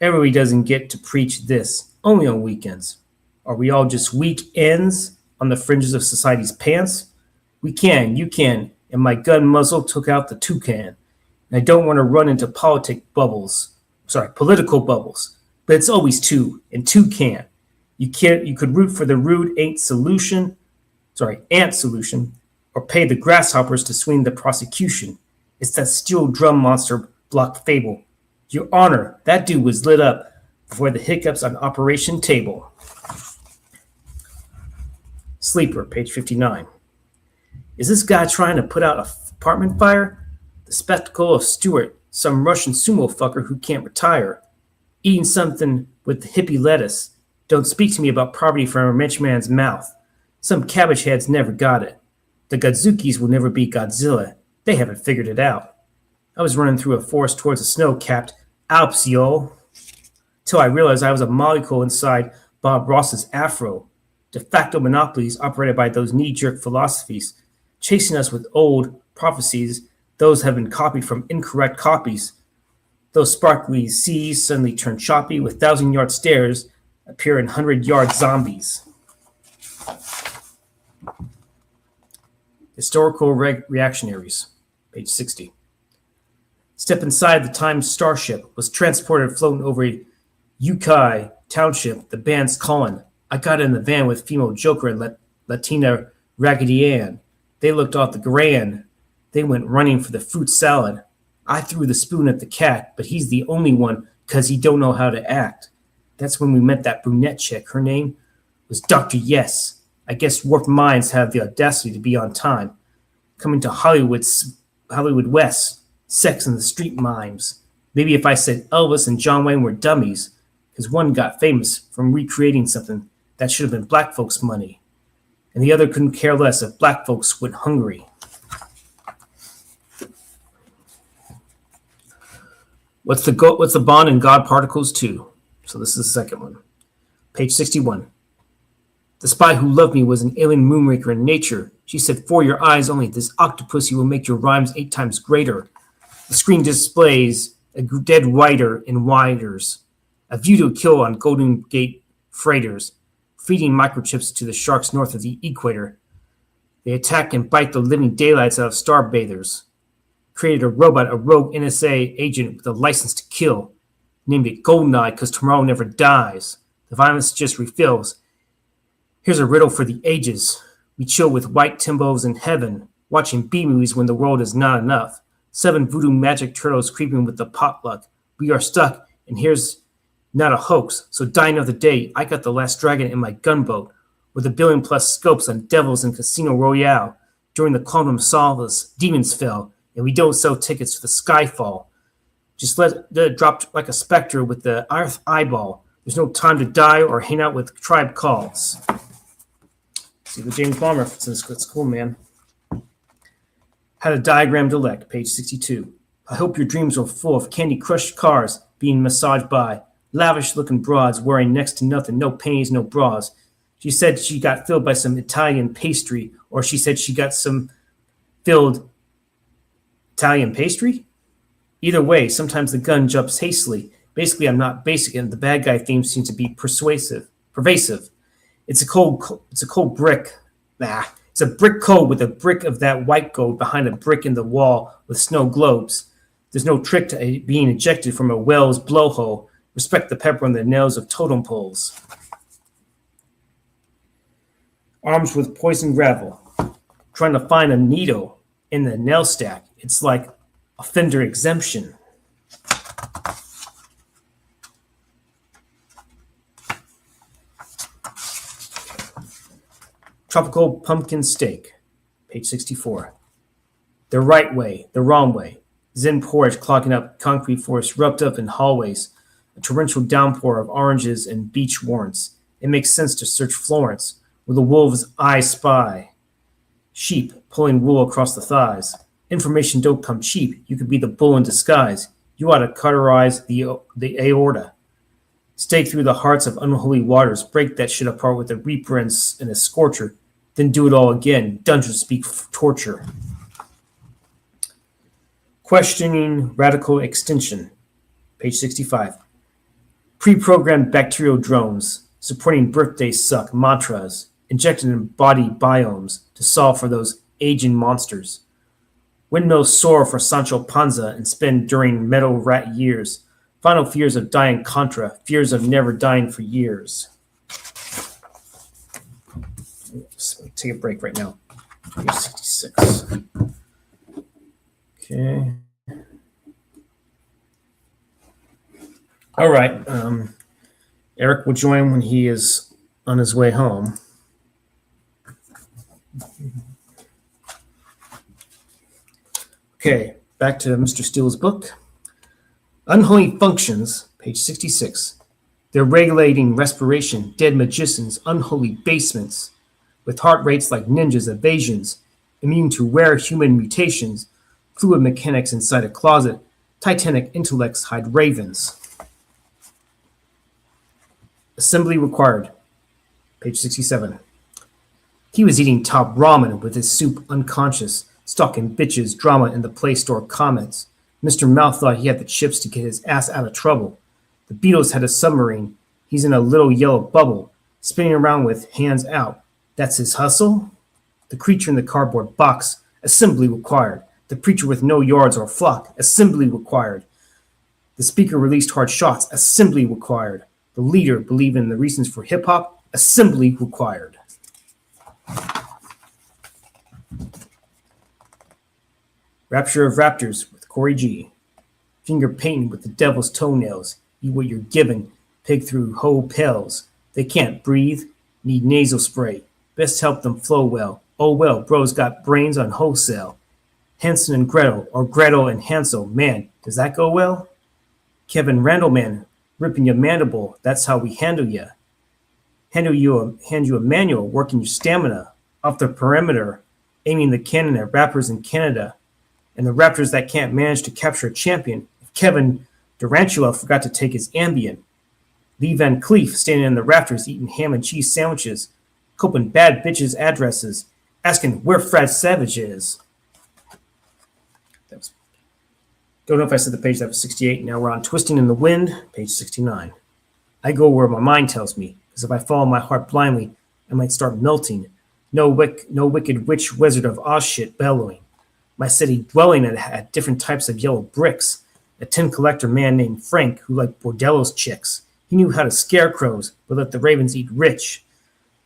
Everybody doesn't get to preach this, only on weekends. Are we all just weekends on the fringes of society's pants? We can, you can, and my gun muzzle took out the toucan. And I don't want to run into political bubbles, but it's always two, and two can. You could root for the rude ant solution, or pay the grasshoppers to swing the prosecution. It's that steel drum monster block fable. Your Honor, that dude was lit up before the hiccups on Operation Table. Sleeper, page 59. Is this guy trying to put out an apartment fire? The spectacle of Stewart, some Russian sumo fucker who can't retire. Eating something with the hippie lettuce. Don't speak to me about poverty from a rich man's mouth. Some cabbage heads never got it. The Godzukis will never be Godzilla. They haven't figured it out. I was running through a forest towards the snow-capped Alps, y'all, till I realized I was a molecule inside Bob Ross's afro. De facto monopolies operated by those knee-jerk philosophies, chasing us with old prophecies. Those have been copied from incorrect copies. Those sparkly seas suddenly turn choppy with 1,000-yard stares appear in 100-yard zombies. Historical reactionaries, page 60. Step inside the time starship, was transported floating over Uki Township. The band's calling. I got in the van with female Joker and Latina Raggedy Ann. They looked off the grand. They went running for the fruit salad. I threw the spoon at the cat, but he's the only one because he don't know how to act. That's when we met that brunette chick. Her name was Dr. Yes. I guess warped minds have the audacity to be on time. Coming to Hollywood West. Sex and the Street mimes. Maybe if I said Elvis and John Wayne were dummies, because one got famous from recreating something that should have been black folks' money, and the other couldn't care less if black folks went hungry. What's the bond in God Particles 2? So this is the second one. Page 61. The spy who loved me was an alien moonraker in nature. She said, for your eyes only, this octopussy will make your rhymes 8 times greater. The screen displays a dead writer in widers, a view to kill on Golden Gate freighters, feeding microchips to the sharks north of the equator. They attack and bite the living daylights out of star bathers. Created a robot, a rogue NSA agent with a license to kill. Named it Goldeneye because tomorrow never dies. The violence just refills. Here's a riddle for the ages. We chill with white Timbos in heaven, watching B-movies when the world is not enough. 7 voodoo magic turtles creeping with the potluck. We are stuck, and here's not a hoax. So die another day. I got the last dragon in my gunboat, with $1 billion+ scopes on devils in Casino Royale. During the quantum solace, demons fell, and we don't sell tickets to the Skyfall. Just let it drop like a specter with the earth eyeball. There's no time to die or hang out with tribe calls. See the James Bond references. That's cool, man. Had a diagram to elect, page 62. I hope your dreams are full of Candy Crush cars being massaged by lavish-looking broads wearing next to nothing, no panties, no bras. She said she got filled by some Italian pastry, or she said she got some filled Italian pastry? Either way, sometimes the gun jumps hastily. Basically, I'm not basic, and the bad guy theme seems to be pervasive. It's a cold brick. It's It's a brick code with a brick of that white gold behind a brick in the wall with snow globes. There's no trick to being ejected from a well's blowhole. Respect the pepper on the nails of totem poles. Armed with poison gravel. Trying to find a needle in the nail stack. It's like offender exemption. Tropical pumpkin steak, page 64. The right way, the wrong way. Zen porridge clogging up concrete forests rubbed up in hallways. A torrential downpour of oranges and beach warrants. It makes sense to search Florence, where the wolves' eyes spy. Sheep pulling wool across the thighs. Information don't come cheap. You could be the bull in disguise. You ought to cauterize the aorta. Stake through the hearts of unholy waters. Break that shit apart with a reaper and a scorcher. Then do it all again. Dungeons speak torture. Questioning radical extinction. Page 65. Pre-programmed bacterial drones. Supporting birthday suck mantras. Injected in body biomes to solve for those aging monsters. Windmills soar for Sancho Panza and spin during metal rat years. Final fears of dying contra. Fears of never dying for years. Let's take a break right now. Page 66. Okay. All right. Eric will join when he is on his way home. Okay, back to Mr. Steele's book. Unholy functions, page 66. They're regulating respiration, dead magicians, unholy basements, with heart rates like ninjas, evasions, immune to rare human mutations, fluid mechanics inside a closet, titanic intellects hide ravens. Assembly required, page 67. He was eating top ramen with his soup unconscious, stalking bitches, drama in the Play Store comments. Mr. Mouth thought he had the chips to get his ass out of trouble. The Beatles had a submarine. He's in a little yellow bubble, spinning around with hands out. That's his hustle? The creature in the cardboard box, assembly required. The preacher with no yards or flock, assembly required. The speaker released hard shots, assembly required. The leader believed in the reasons for hip-hop, assembly required. Rapture of Raptors with Corey G. Finger painting with the devil's toenails. Eat what you're given. Pig through whole pills. They can't breathe. Need nasal spray. Best help them flow well. Oh well, bros got brains on wholesale. Hansel and Gretel, or Gretel and Hansel. Man, does that go well? Kevin Randleman, ripping your mandible. That's how we handle ya. Hand you a manual, working your stamina. Off the perimeter, aiming the cannon at rappers in Canada. And the Raptors that can't manage to capture a champion. If Kevin Durantula forgot to take his Ambien. Lee Van Cleef standing in the rafters eating ham and cheese sandwiches. Coping bad bitches' addresses. Asking where Fred Savage is. Don't know if I said the page. That was 68. Now we're on Twisting in the Wind, page 69. I go where my mind tells me. Because if I follow my heart blindly, I might start melting. No wicked witch wizard of Oz shit bellowing. My city dwelling had different types of yellow bricks. A tin collector man named Frank who liked Bordello's chicks. He knew how to scare crows, but let the ravens eat rich.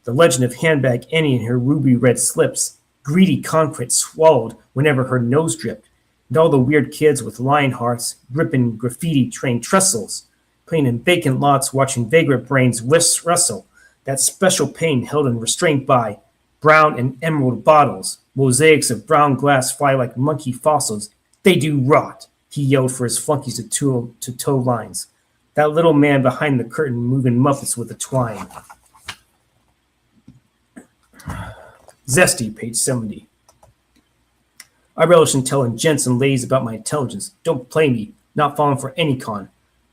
The legend of Handbag Annie and her ruby red slips. Greedy concrete swallowed whenever her nose dripped. And all the weird kids with lion hearts, ripping graffiti trained trestles. Playing in vacant lots, watching vagrant brains wrestle. That special pain held in restraint by brown and emerald bottles. Mosaics of brown glass fly like monkey fossils. They do rot, he yelled for his flunkies to toe lines. That little man behind the curtain moving muppets with a twine. Zesty, page 70. I relish in telling gents and ladies about my intelligence. Don't play me, not falling for any con.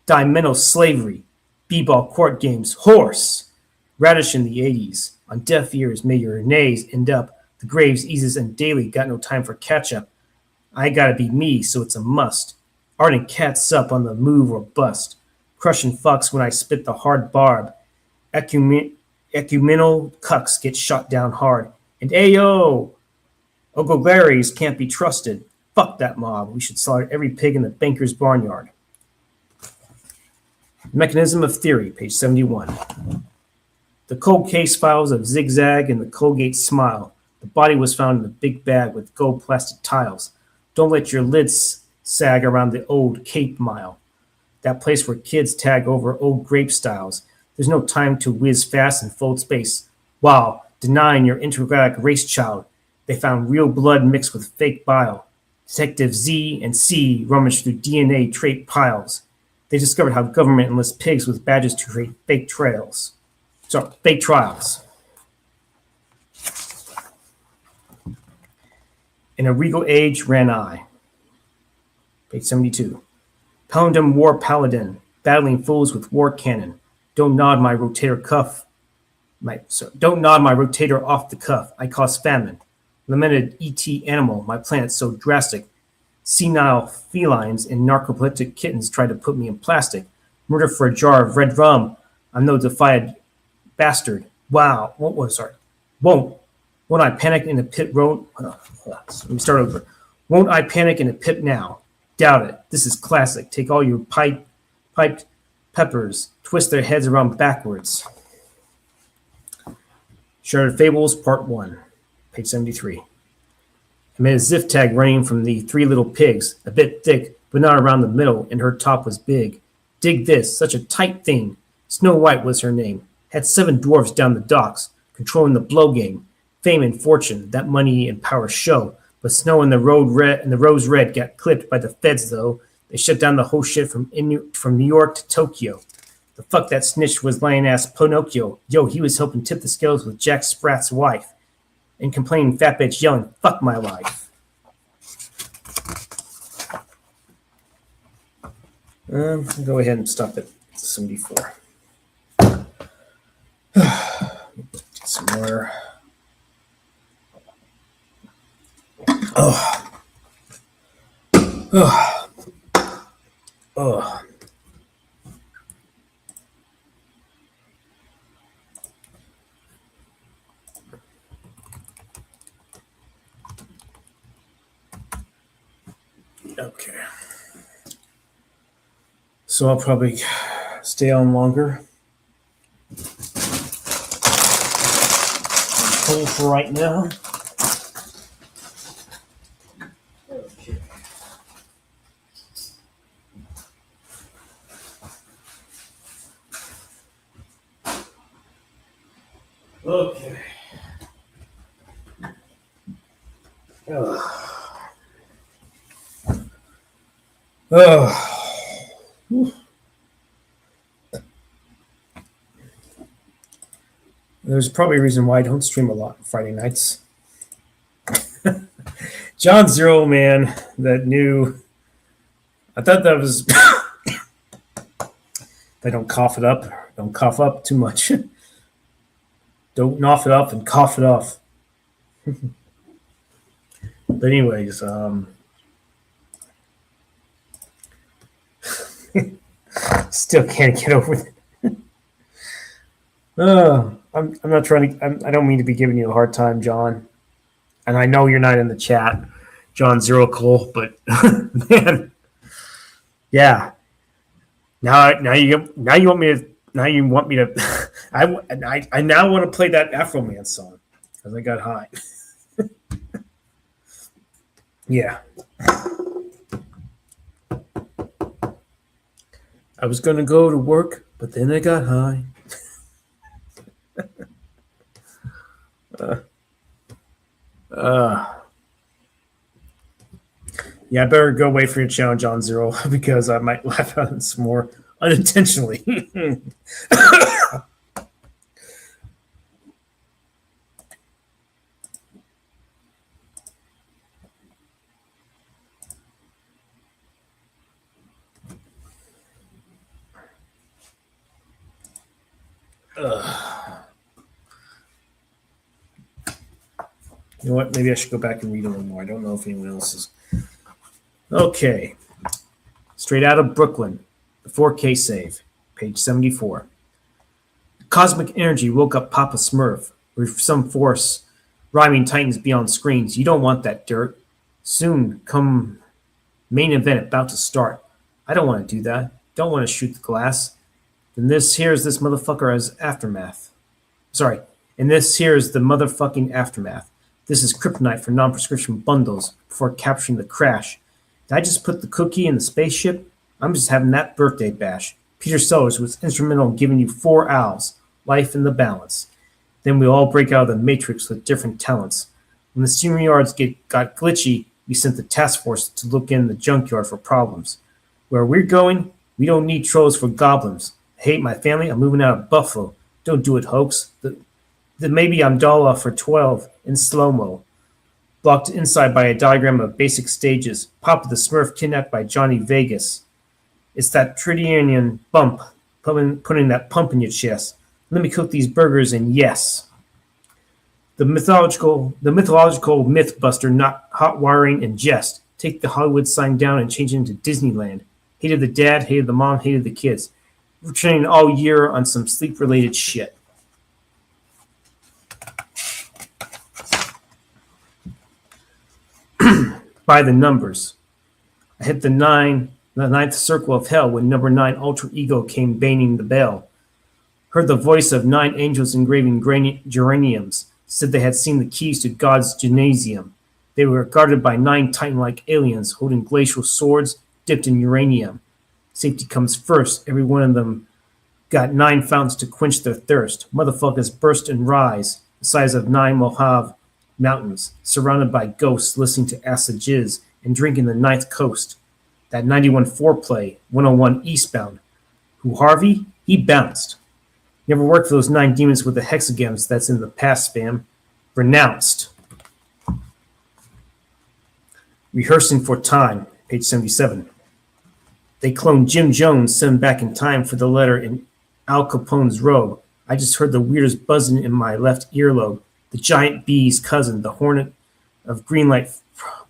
Die mental slavery, b-ball court games, horse. Radish in the 80s. On deaf ears, may your nays end up. The graves eases and daily, got no time for catch-up. I gotta be me, so it's a must. Ardent cats up on the move or bust. Crushing fucks when I spit the hard barb. Ecumenal cucks get shot down hard. And ayo! Ogoglaries can't be trusted. Fuck that mob. We should slaughter every pig in the banker's barnyard. Mechanism of Theory, page 71. The cold case files of Zigzag and the Colgate Smile. The body was found in a big bag with gold plastic tiles. Don't let your lids sag around the old Cape Mile. That place where kids tag over old grape styles. There's no time to whiz fast and fold space. Wow, denying your intergalactic race child. They found real blood mixed with fake bile. Detective Z and C rummaged through DNA trait piles. They discovered how government enlists pigs with badges to create fake trails. So, fake trials. In a regal age ran I. Page 72. Paladin war paladin, battling fools with war cannon. Don't nod my rotator off the cuff. I cause famine. Lamented ET animal, my planet's so drastic. Senile felines and narcoleptic kittens try to put me in plastic. Murder for a jar of red rum. I'm no defied bastard. Wow. Won't I panic in a pit road? Let me start over. Won't I panic in a pit now? Doubt it. This is classic. Take all your piped peppers, twist their heads around backwards. Sharded Fables, Part 1, page 73. I made a ziff tag running from the three little pigs, a bit thick, but not around the middle, and her top was big. Dig this, such a tight thing. Snow White was her name. Had 7 dwarves down the docks, controlling the blow game. Fame and fortune, that money and power show. But Snow and the Rose Red got clipped by the feds, though. They shut down the whole shit from New York to Tokyo. The fuck that snitch was lying-ass Pinocchio. Yo, he was helping tip the scales with Jack Sprat's wife. And complaining fat bitch yelling, fuck my life. Go ahead and stop at 74. Get some more. Okay. So I'll probably stay on longer. Cool for right now. Okay. Okay. There's probably a reason why I don't stream a lot on Friday nights. John Zero, man, that new. I thought that was. If I don't cough it up, don't cough up too much. Don't knock it up and cough it off. But anyways, still can't get over it. I'm not trying to. I don't mean to be giving you a hard time, John. And I know you're not in the chat, John Zero Cole. But man, yeah. Now you want me to. Now you want me to. I now want to play that Afro Man song because I got high. Yeah. I was gonna go to work, but then I got high. Yeah, I better go wait for your channel, John Zero, because I might laugh at it some more unintentionally. You know what? Maybe I should go back and read a little more. I don't know if anyone else is. Okay. Straight out of Brooklyn. The 4K save. Page 74. Cosmic energy woke up Papa Smurf with some force Rhyming titans beyond screens. You don't want that dirt. Soon come main event about to start. I don't want to do that. Don't want to shoot the glass. Then this here is this motherfucker as aftermath. Sorry. And this here is the motherfucking aftermath. This is kryptonite for non-prescription bundles before capturing the crash. Did I just put the cookie in the spaceship? I'm just having that birthday bash. Peter Sellers was instrumental in giving you 4 owls, life in the balance. Then we all break out of the matrix with different talents. When the steam yards got glitchy, we sent the task force to look in the junkyard for problems. Where we're going, we don't need trolls for goblins. I hate my family, I'm moving out of Buffalo. Don't do it, hoax. The maybe Amdallah for 12 in slow-mo. Blocked inside by a diagram of basic stages. Papa the Smurf kidnapped by Johnny Vegas. It's that Tridianian bump, putting that pump in your chest. Let me cook these burgers and yes. The mythological mythbuster, not hot wiring and jest. Take the Hollywood sign down and change it into Disneyland. Hated the dad, hated the mom, hated the kids. We're training all year on some sleep-related shit. By the numbers. I hit the ninth circle of hell when number 9 alter ego came banging the bell. Heard the voice of 9 angels engraving geraniums. Said they had seen the keys to God's gymnasium. They were guarded by 9 titan-like aliens holding glacial swords dipped in uranium. Safety comes first. Every one of them got 9 fountains to quench their thirst. Motherfuckers burst and rise, the size of 9 Mojave mountains, surrounded by ghosts listening to acid jizz and drinking the ninth coast. That 91 foreplay, 101 eastbound. Who Harvey? He bounced. Never worked for those 9 demons with the hexagrams. That's in the past, fam. Renounced. Rehearsing for time, page 77. They cloned Jim Jones, sent him back in time for the letter in Al Capone's robe. I just heard the weirdest buzzing in my left earlobe. The giant bee's cousin, the hornet of greenlight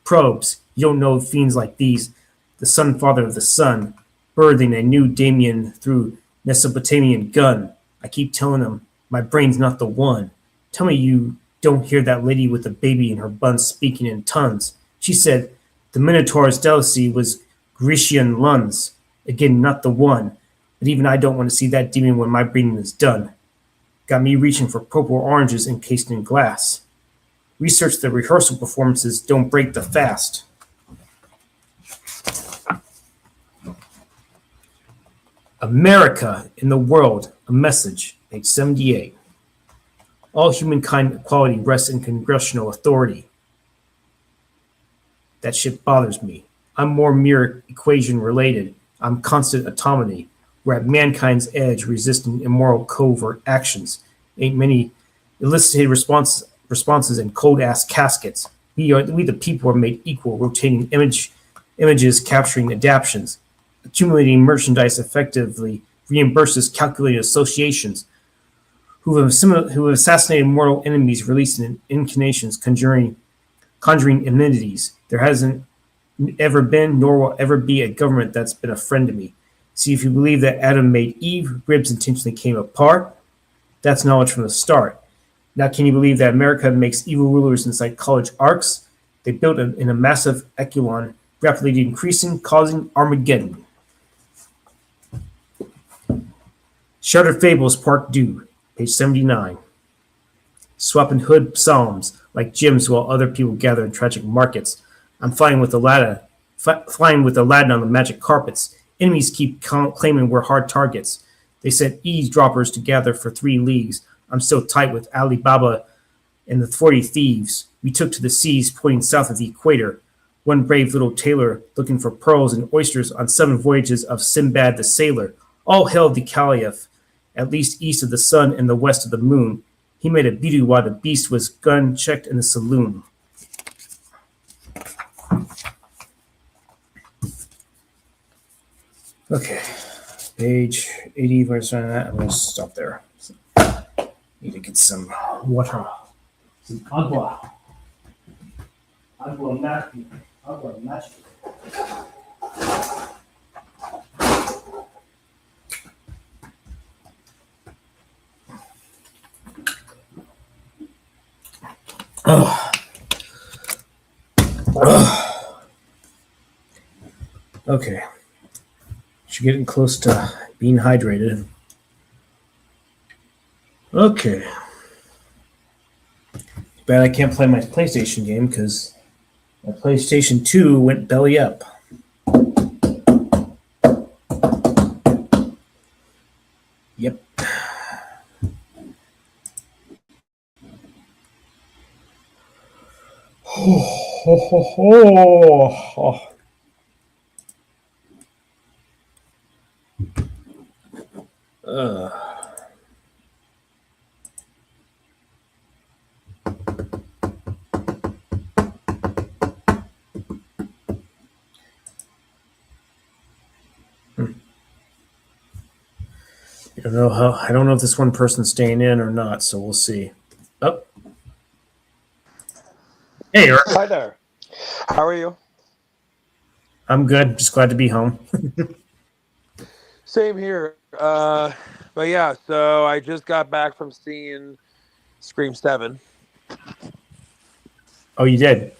probes. You don't know fiends like these. The sun father of the sun, birthing a new Damien through Mesopotamian gun. I keep telling him, my brain's not the one. Tell me you don't hear that lady with the baby in her bun speaking in tongues. She said, the Minotaur's delicacy was Grecian Luns. Again, not the one. But even I don't want to see that demon when my breeding is done. Got me reaching for purple oranges encased in glass. Research the rehearsal performances, don't break the fast. America in the world, a message, page 78. All humankind equality rests in congressional authority. That shit bothers me. I'm more mere equation related. I'm constant autonomy. We're at mankind's edge, resisting immoral covert actions. Ain't many elicited responses in cold-ass caskets. We the people are made equal, rotating images, capturing adaptions. Accumulating merchandise effectively reimburses calculated associations who have assassinated mortal enemies, releasing incarnations, conjuring amenities. There hasn't ever been, nor will ever be, a government that's been a friend to me. See, if you believe that Adam made Eve, ribs intentionally came apart, that's knowledge from the start. Now, can you believe that America makes evil rulers inside college arcs? They built in a massive echelon, rapidly increasing, causing Armageddon. Shattered Fables, Part 2, page 79. Swapping hood psalms like gems while other people gather in tragic markets. I'm flying with Aladdin on the magic carpets. Enemies keep claiming we're hard targets. They sent eavesdroppers to gather for 3 leagues. I'm still tight with Ali Baba and the 40 thieves. We took to the seas pointing south of the equator. One brave little tailor looking for pearls and oysters on 7 voyages of Sinbad the Sailor. All hail the Caliph, at least east of the sun and the west of the moon. He made a beauty while the beast was gun-checked in the saloon. Okay, page 80, where's that? I'm going to stop there. Need to get some water. Some agua. Agua mati. Agua mati. Oh, okay. She's getting close to being hydrated. Okay. Bad I can't play my PlayStation game because my PlayStation 2 went belly up. Yep. I don't know if this one person's staying in or not, so we'll see. Oh, hey, Eric. Hi there. How are you? I'm good. Just glad to be home. Same here. But yeah, so I just got back from seeing Scream 7. Oh, you did.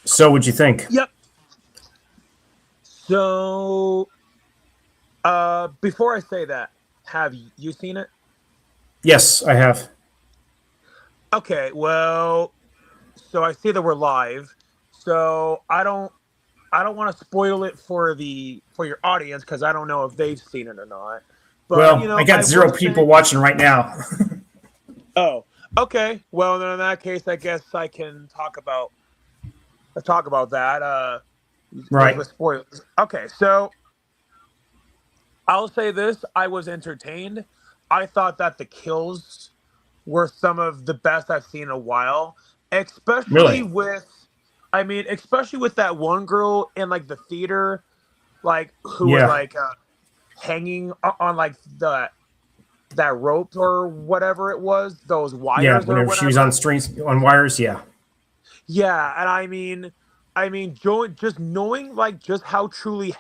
So, what'd you think? Yep. So, before I say that, have you seen it? Yes, I have. Okay, well, so I see that we're live. So, I don't want to spoil it for your audience cuz I don't know if they've seen it or not. But, Well, I got I will zero say people watching right now. oh, okay. Well, then in that case, I guess I can talk about that Right. with spoilers. Okay, so I'll say this: I was entertained. I thought that the kills were some of the best I've seen in a while, especially Really? with, especially with that one girl in like the theater, like who was Yeah. like hanging on like the that rope or whatever it was, those Yeah. wires or Whenever she was on whatever. strings, on wires, yeah. Yeah, and just knowing like just how truly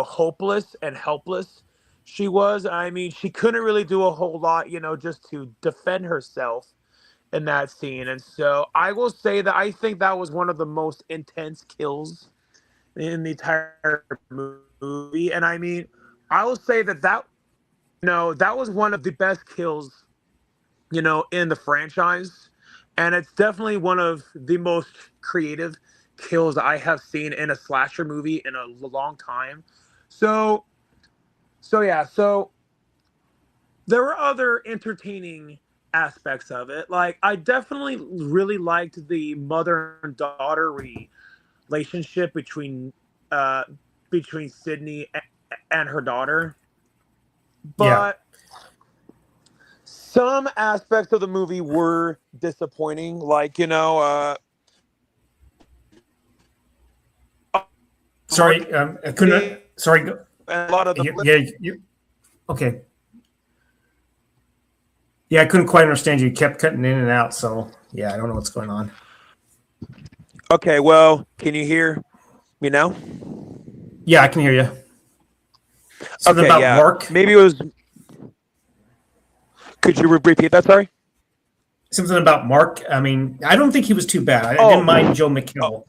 hopeless and helpless she was. I mean, she couldn't really do a whole lot, just to defend herself in that scene. And so I will say that I think that was one of the most intense kills in the entire movie. And I will say that was one of the best kills in the franchise. And it's definitely one of the most creative kills I have seen in a slasher movie in a long time. So, so there were other entertaining aspects of it. Like, I definitely really liked the mother and daughter relationship uh, between Sydney and her daughter. Yeah. But some aspects of the movie were disappointing. Like, Sorry, I couldn't. marketing Sorry. and a lot of the Yeah. Okay. Yeah, I couldn't quite understand you. You kept cutting in and out, so yeah, I don't know what's going on. Okay, well, can you hear me now? Yeah, I can hear you. Something Okay, about yeah. Mark. Maybe it was. Could you repeat that? Sorry. Something about Mark. I mean, I don't think he was too bad. I didn't Oh, mind Joe oh, McHale.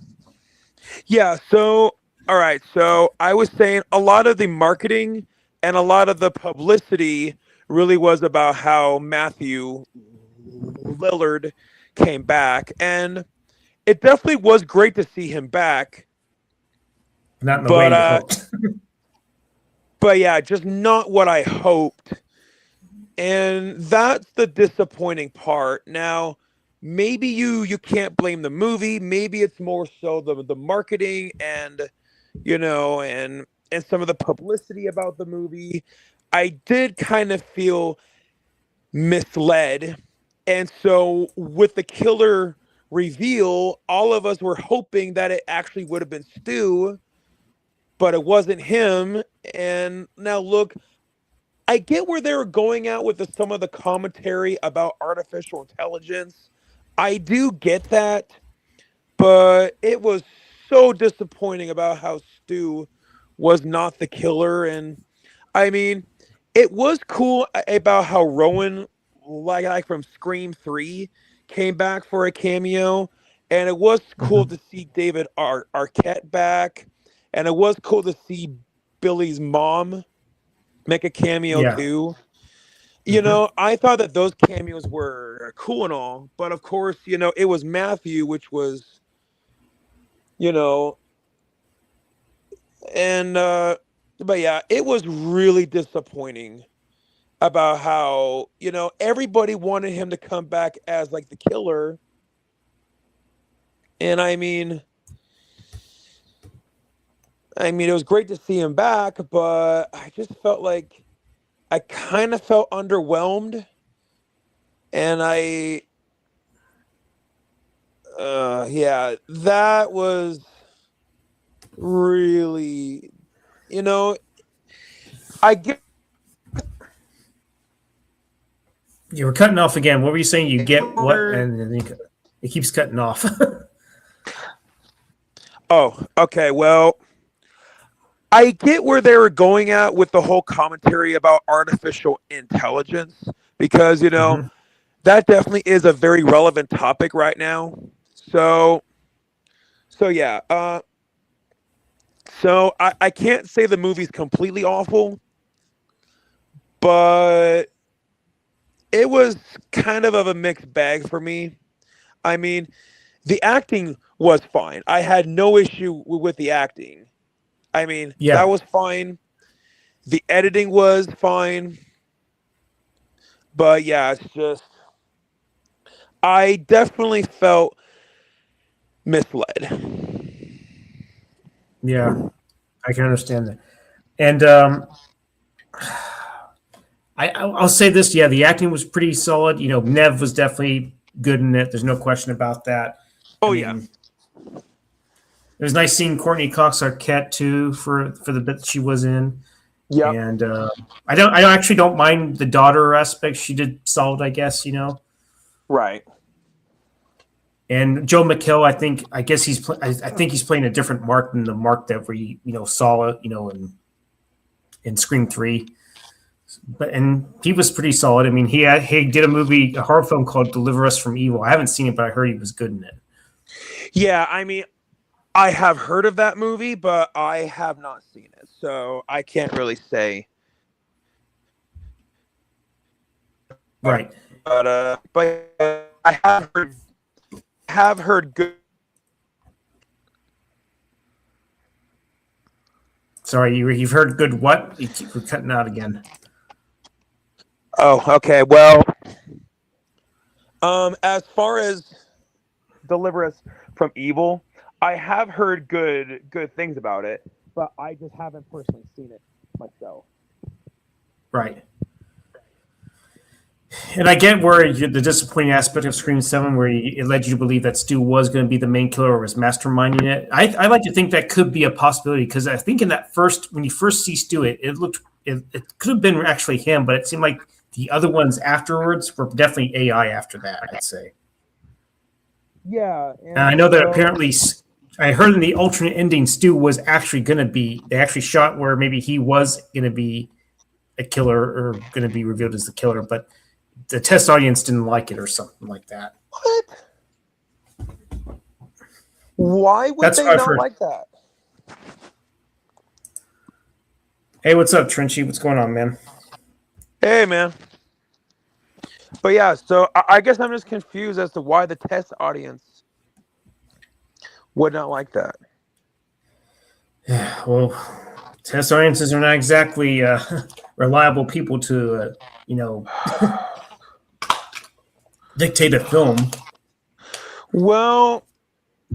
yeah. So, all right. So I was saying a lot of the marketing and a lot of the publicity really was about how Matthew Lillard came back, and it definitely was great to see him back. Not in the way But you hoped. yeah, just not what I hoped. And that's the disappointing part. Now, maybe you can't blame the movie. Maybe it's more so the marketing and and some of the publicity about the movie. I did kind of feel misled. And so with the killer reveal, all of us were hoping that it actually would have been Stu, but it wasn't him. And now look, I get where they were going at with some of the commentary about artificial intelligence. I do get that, but it was so disappointing about how Stu was not the killer. And I mean, it was cool about how Rowan, like from Scream 3, came back for a cameo, and it was cool Hmm. to see David Arquette back, and it was cool to see Billy's mom make a cameo Yeah. too. Hmm. I thought that those cameos were cool and all, but of course, it was Matthew, which was, you know, and but yeah, it was really disappointing about how, everybody wanted him to come back as like the killer. And I mean, it was great to see him back, but I just felt like I kind of felt underwhelmed, and yeah, that was really, you know, I get You were cutting off again. What were you saying? You get what? where. And then it keeps cutting off. Oh, okay. Well, I get where they were going at with the whole commentary about artificial intelligence because, Hmm. that definitely is a very relevant topic right now. So, so yeah. So I can't say the movie's completely awful, but it was kind of a mixed bag for me. I mean, the acting was fine. I had no issue with the acting. I mean, that Yeah. was fine. The editing was fine. But yeah, it's just I definitely felt misled. Yeah. I can understand that. And I'll say this. Yeah, the acting was pretty solid. Nev was definitely good in it. There's no question about that. I Oh yeah. mean, it was nice seeing Courtney Cox Arquette too for the bit that she was in. Yep. And I actually don't mind the daughter aspect. She did solid, I guess. Right. And Joe McHale, I guess I think he's playing a different Mark than the Mark that we saw in Scream 3. And he was pretty solid. I mean, he did a horror film called Deliver Us from Evil. I haven't seen it, but I heard he was good in it. Yeah, I mean, I have heard of that movie, but I have not seen it. So I can't really say. Right. But I have heard good. Sorry, you've heard good what? You keep cutting out again. Oh, okay. Well, as far as Deliver Us from Evil, I have heard good things about it, but I just haven't personally seen it myself. Right. And I get where the disappointing aspect of Scream 7, where it led you to believe that Stu was going to be the main killer or was masterminding it. I like to think that could be a possibility because I think in that when you first see Stu, it could have been actually him, but it seemed like the other ones afterwards were definitely AI after that, I'd say. Yeah, And and I know that so apparently, I heard in the alternate ending, Stu was actually going to they actually shot where maybe he was going to be a killer or going to be revealed as the killer, but the test audience didn't like it or something like that. what? Why would That's they what I've not heard. like that? Hey, what's up, Trenchy? What's going on, man? Hey, man. But yeah, so I guess I'm just confused as to why the test audience would not like that. Well, test audiences are not exactly reliable people to, you know, dictate a film. Well,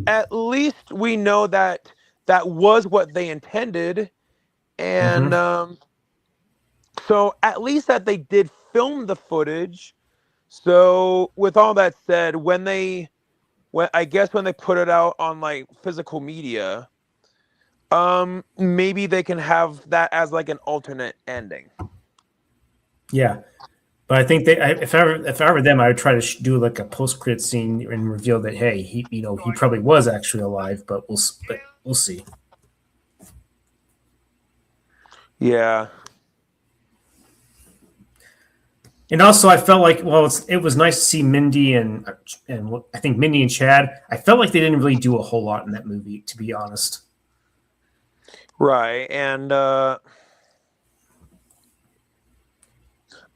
at least we know that that was what they intended, and Hmm. so at least that they did film the footage. So with all that said, when I guess when they put it out on like physical media, maybe they can have that as like an alternate ending. Yeah, but I think if I were them, I would try to do like a post credit scene and reveal that hey, he probably was actually alive, but we'll see. Yeah. And also, I felt like, well, it was nice to see Mindy and I think Mindy and Chad. I felt like they didn't really do a whole lot in that movie, to be honest. Right. And but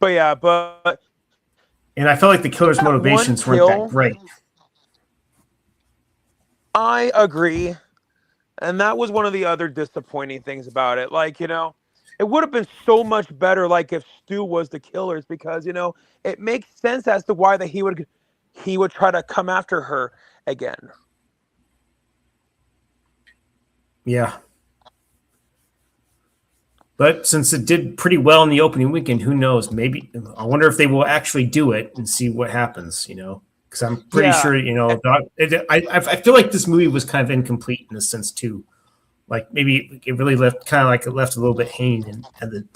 yeah, but And I felt like the killer's that one motivations weren't that kill, great. I agree. And that was one of the other disappointing things about it. Like, it would have been so much better like if Stu was the killers because, it makes sense as to why that he would try to come after her again. Yeah. But since it did pretty well in the opening weekend, who knows? Maybe I wonder if they will actually do it and see what happens. Because I'm pretty Yeah. sure I feel like this movie was kind of incomplete in a sense too. Like maybe it really left it left a little bit hanging at the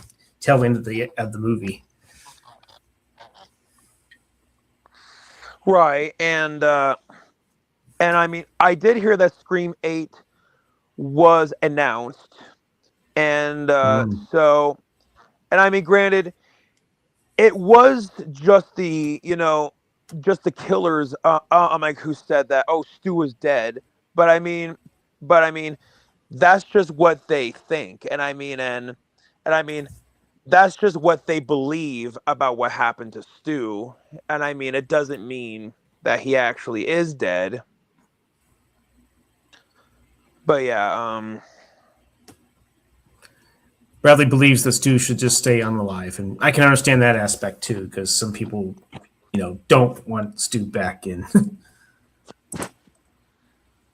tail end of the movie. Right. And I mean, I did hear that Scream 8 was announced. And so, and I mean, granted, it was just the killers. I'm like, who said that? Oh, Stu was dead. But I mean, that's just what they think, and I mean, that's just what they believe about what happened to Stu, and I mean, it doesn't mean that he actually is dead. But yeah, Bradley believes that Stu should just stay unalive, and I can understand that aspect too, because some people, don't want Stu back in.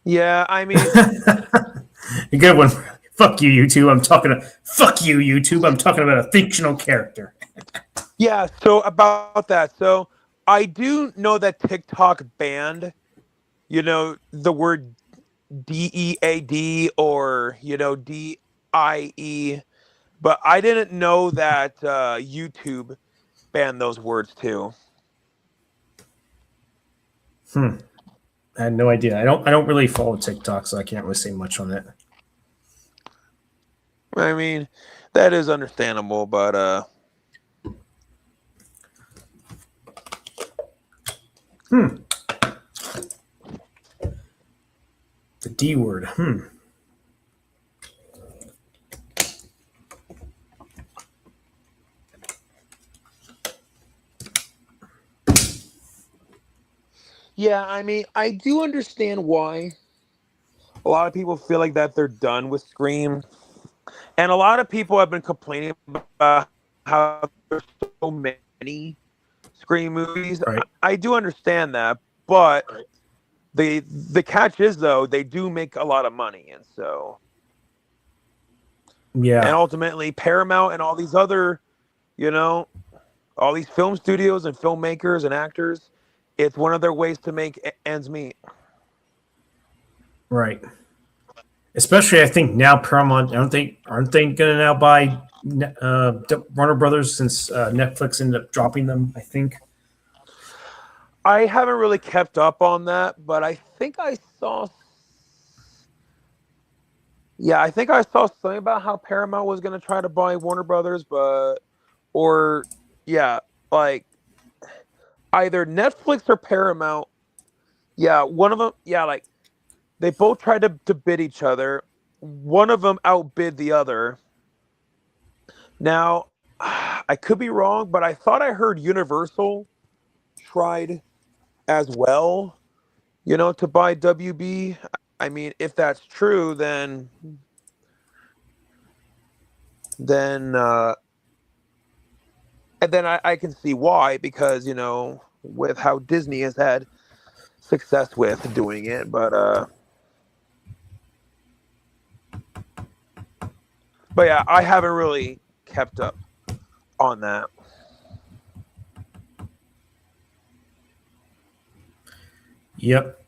yeah, I mean, A good one. Fuck you, YouTube. Fuck you, YouTube. I'm talking about a fictional character. yeah. So about that, so I do know that TikTok banned, the word DEAD or DIE. But I didn't know that YouTube banned those words too. I had no idea. I don't really follow TikTok, so I can't really say much on it. I mean, that is understandable, but The D word. yeah, I mean, I do understand why a lot of people feel like that they're done with Scream, and a lot of people have been complaining about how there's so many Scream movies. Right. I do understand that, but the catch is though they do make a lot of money, and so and Yeah. ultimately Paramount and all these other, all these film studios and filmmakers and actors, it's one of their ways to make ends meet. Right. Especially, I think now Paramount. Aren't they going to now buy Warner Brothers since Netflix ended up dropping them? I think. I haven't really kept up on that, but I think I saw. Yeah, I think I saw something about how Paramount was going to try to buy Warner Brothers, or yeah, like either Netflix or Paramount. Yeah, one of them. Yeah, like they both tried to bid each other. One of them outbid the other. Now, I could be wrong, but I thought I heard Universal tried as well, to buy WB. I mean, if that's true, then and then I can see why, because with how Disney has had success with doing it, but yeah, I haven't really kept up on that. Yep.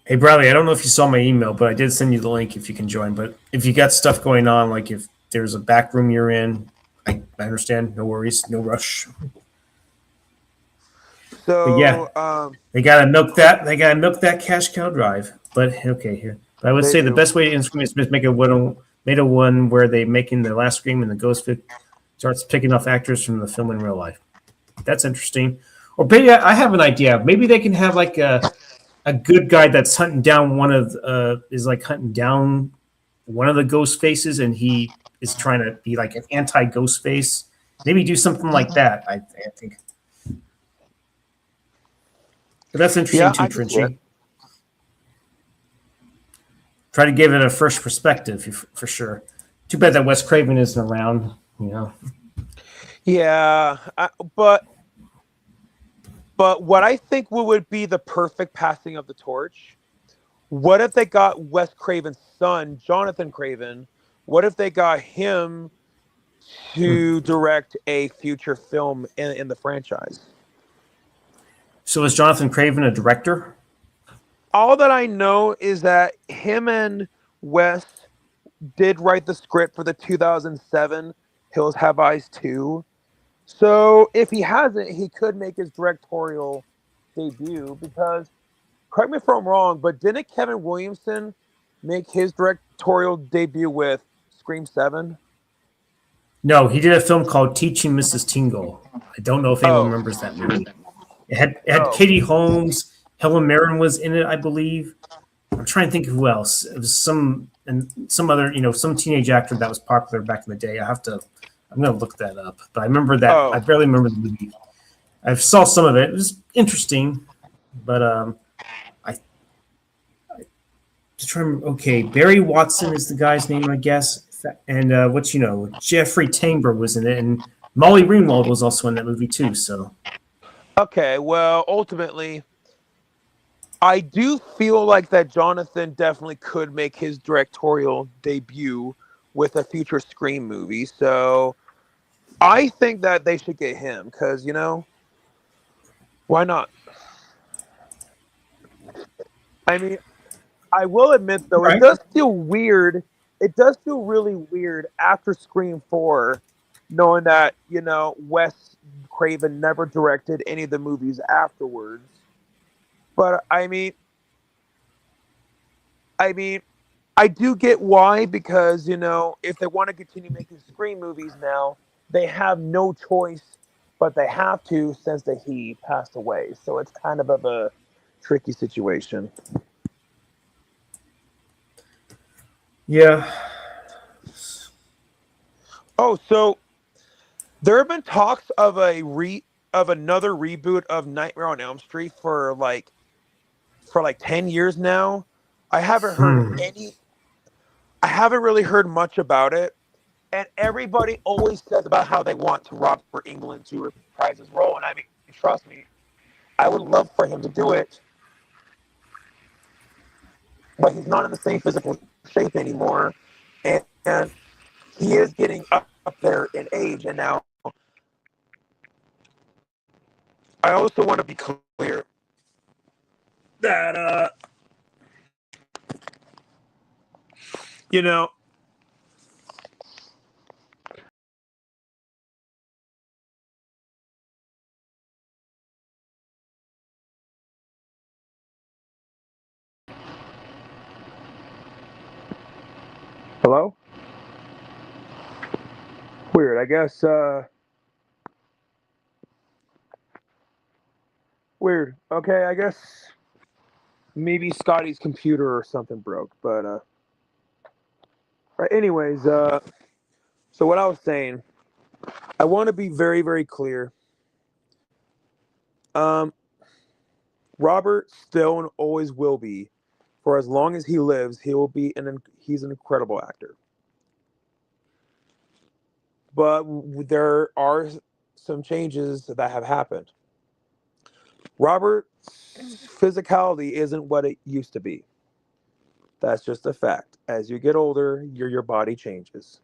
Hey Bradley, I don't know if you saw my email, but I did send you the link if you can join. But if you got stuff going on, like if there's a back room you're in, I understand. No worries, no rush. So But yeah, they gotta milk that. They gotta milk that cash cow drive. But okay, here. But I would they say the do. best way to Scream is just make a one, made a one where they making the last Scream and the ghost starts picking off actors from the film in real life. That's interesting. Or maybe I have an idea. Maybe they can have like a good guy that's hunting down one of is like hunting down one of the ghost faces, and he is trying to be like an anti ghost face. Maybe do something like that. I think. But that's interesting Yeah, too, I can see it. Trinchy. Try to give it a fresh perspective for sure. Too bad that Wes Craven isn't around. You know. Yeah, but what I think would be the perfect passing of the torch. What if they got Wes Craven's son, Jonathan Craven? What if they got him to direct a future film in the franchise? So is Jonathan Craven a director? All that I know is that him and Wes did write the script for the 2007 Hills Have Eyes 2. So if he hasn't, he could make his directorial debut because, correct me if I'm wrong, but didn't Kevin Williamson make his directorial debut with Scream 7? No, he did a film called Teaching Mrs. Tingle. I don't know if anyone Oh, remembers that movie. It had oh, Katie Holmes, Helen Mirren was in it, I believe. I'm trying to think of who else. It was some other, some teenage actor that was popular back in the day. I'm gonna look that up. But I remember that. I oh. barely remember the movie. I saw some of it. It was interesting, but I just trying. Okay, Barry Watson is the guy's name, I guess. And Jeffrey Tambor was in it, and Molly Ringwald was also in that movie too. So Okay, well, ultimately, I do feel like that Jonathan definitely could make his directorial debut with a future Scream movie. So I think that they should get him because, why not? I mean, I will admit, though, it right. does feel weird. It does feel really weird after Scream 4, knowing that, Wes Craven never directed any of the movies afterwards. But I mean, I do get why because if they want to continue making Scream movies now, they have no choice, but they have to since that he passed away. So it's kind of a tricky situation. Yeah. Oh, so there have been talks of another reboot of Nightmare on Elm Street for like 10 years now. I haven't heard Hmm. any I haven't really heard much about it. And everybody always says about how they want to Robert England to reprise his role. And I mean, trust me, I would love for him to do it, but he's not in the same physical shape anymore. And he is getting up there in age. And now I also want to be clear that, you know, hello? Weird. I guess, weird. Okay, I guess maybe Scotty's computer or something broke. But, right, anyways, so what I was saying, I want to be very, very clear. Um, Robert still and always will be, for as long as he lives, he's an incredible actor. But there are some changes that have happened. Robert's physicality isn't what it used to be. That's just a fact. As you get older, your body changes.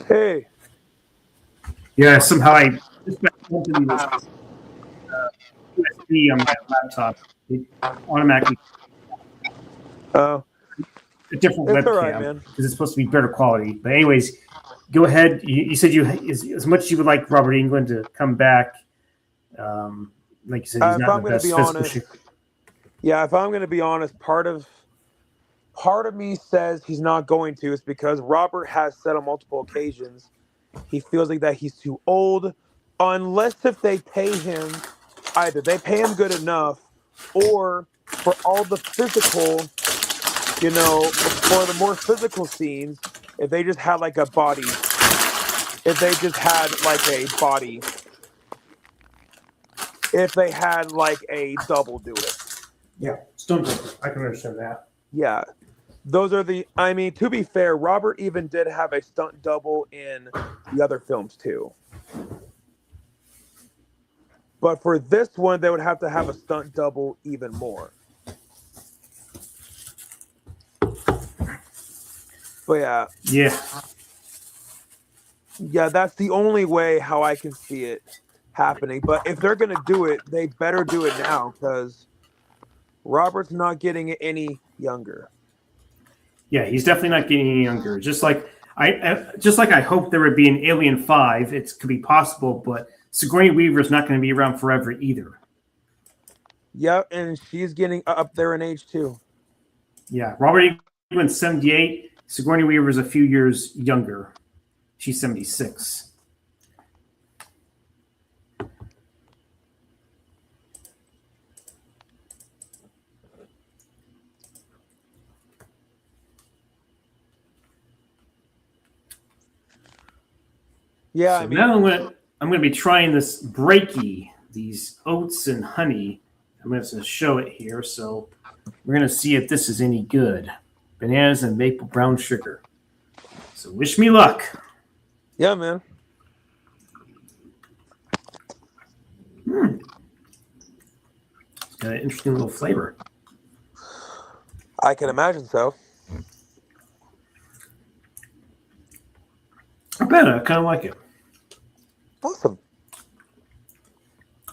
Hey, Yeah. Somehow I just got into this USB on my laptop. It automatically uh, a different it's all right, webcam man. because it's supposed to be better quality. But anyways, go ahead. You said as much as you would like Robert England to come back. Like you said, he's If not in I'm the gonna best be physical honest, shape. yeah, if I'm gonna be honest, part of me says he's not going to. Is because Robert has said on multiple occasions He feels like that he's too old, unless if they pay him, either they pay him good enough, or for all the physical, for the more physical scenes, if they just had like a body, if they just had like a body, if they had like a double do it. Yeah, stunt double. I can understand that. Yeah. Those are I mean, to be fair, Robert even did have a stunt double in the other films too. But for this one, they would have to have a stunt double even more. But yeah. Yeah. Yeah, that's the only way how I can see it happening. But if they're going to do it, they better do it now, because Robert's not getting any younger. Yeah, he's definitely not getting any younger. Just like I hope there would be an Alien 5. It could be possible, but Sigourney Weaver is not going to be around forever either. Yeah, and she's getting up there in age too. Yeah, Robert Englund's 78. Sigourney Weaver is a few years younger. She's 76. Yeah, So I mean, now I'm gonna be trying this breaky, these oats and honey. I'm going to show it here. So we're gonna see if this is any good. Bananas and maple brown sugar. So wish me luck. Yeah, man. It's got an interesting little flavor. I can imagine so. Not bad. I kind of like it. Awesome.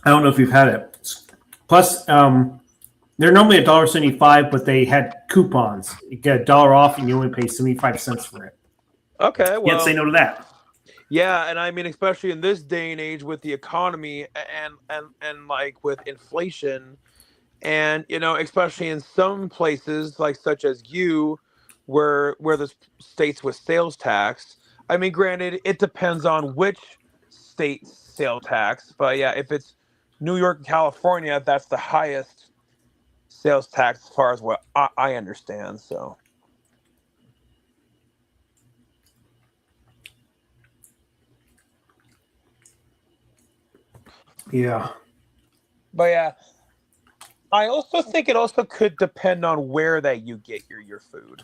I don't know if you've had it. Plus, they're normally $1.75, but they had coupons. You get $1 off, and you only pay 75 cents for it. Okay, well, Can't say no to that. yeah, and I mean, especially in this day and age with the economy and like with inflation, and especially in some places like such as where the states with sales tax. I mean, granted, it depends on which state sales tax, but yeah, if it's New York and California, that's the highest sales tax as far as what I understand. So. Yeah. But yeah, I also think it also could depend on where that you get your food.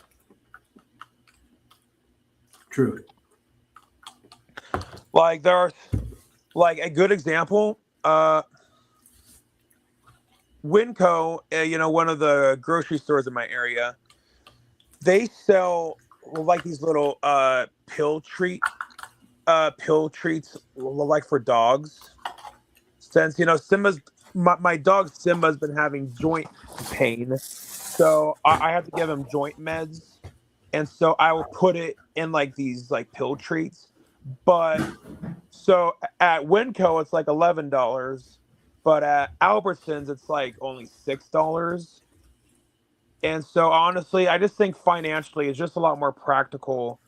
True. Like there's like a good example, Winco, one of the grocery stores in my area, they sell like these little pill treats like for dogs. Since my dog Simba's been having joint pain, so I have to give him joint meds, and so I will put it in like these like pill treats. But so at Winco it's like $11, but at Albertsons it's like only $6. And so honestly, I just think financially it's just a lot more practical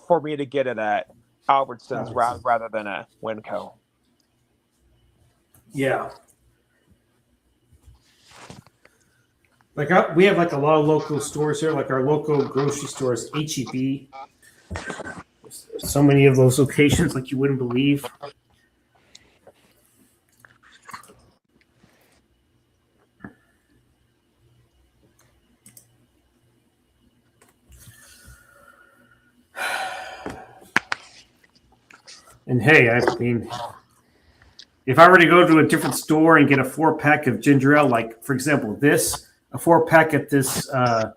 for me to get it at Albertsons rather than at Winco. Yeah. Like we have like a lot of local stores here, like our local grocery stores, HEB. So many of those locations, like you wouldn't believe. And hey, I mean, if I were to go to a different store and get a 4-pack of ginger ale, like for example, a 4-pack at this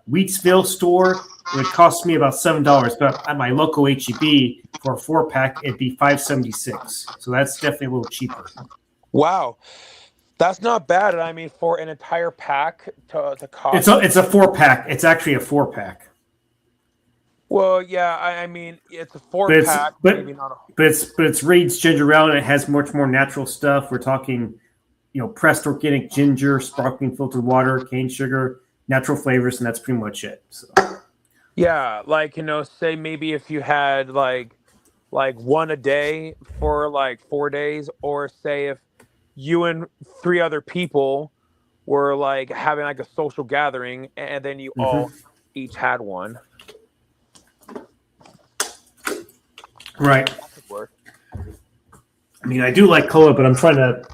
Wheatsville store, it would cost me about $7. But at my local HEB for a 4-pack, it'd be $5.76. So that's definitely a little cheaper. Wow, that's not bad. I mean, for an entire pack to cost. It's a 4-pack. It's actually a 4-pack. Well, yeah, I mean, it's a 4-pack, maybe not a. But it's Reed's ginger ale, and it has much more natural stuff. We're talking, pressed organic ginger, sparkling filtered water, cane sugar, natural flavors, and that's pretty much it. So. Yeah, like say maybe if you had like like one a day for like 4 days, or say if you and three other people were like having like a social gathering and then you all Hmm. each had one. Right. That could work. I mean, I do like cola, but I'm trying to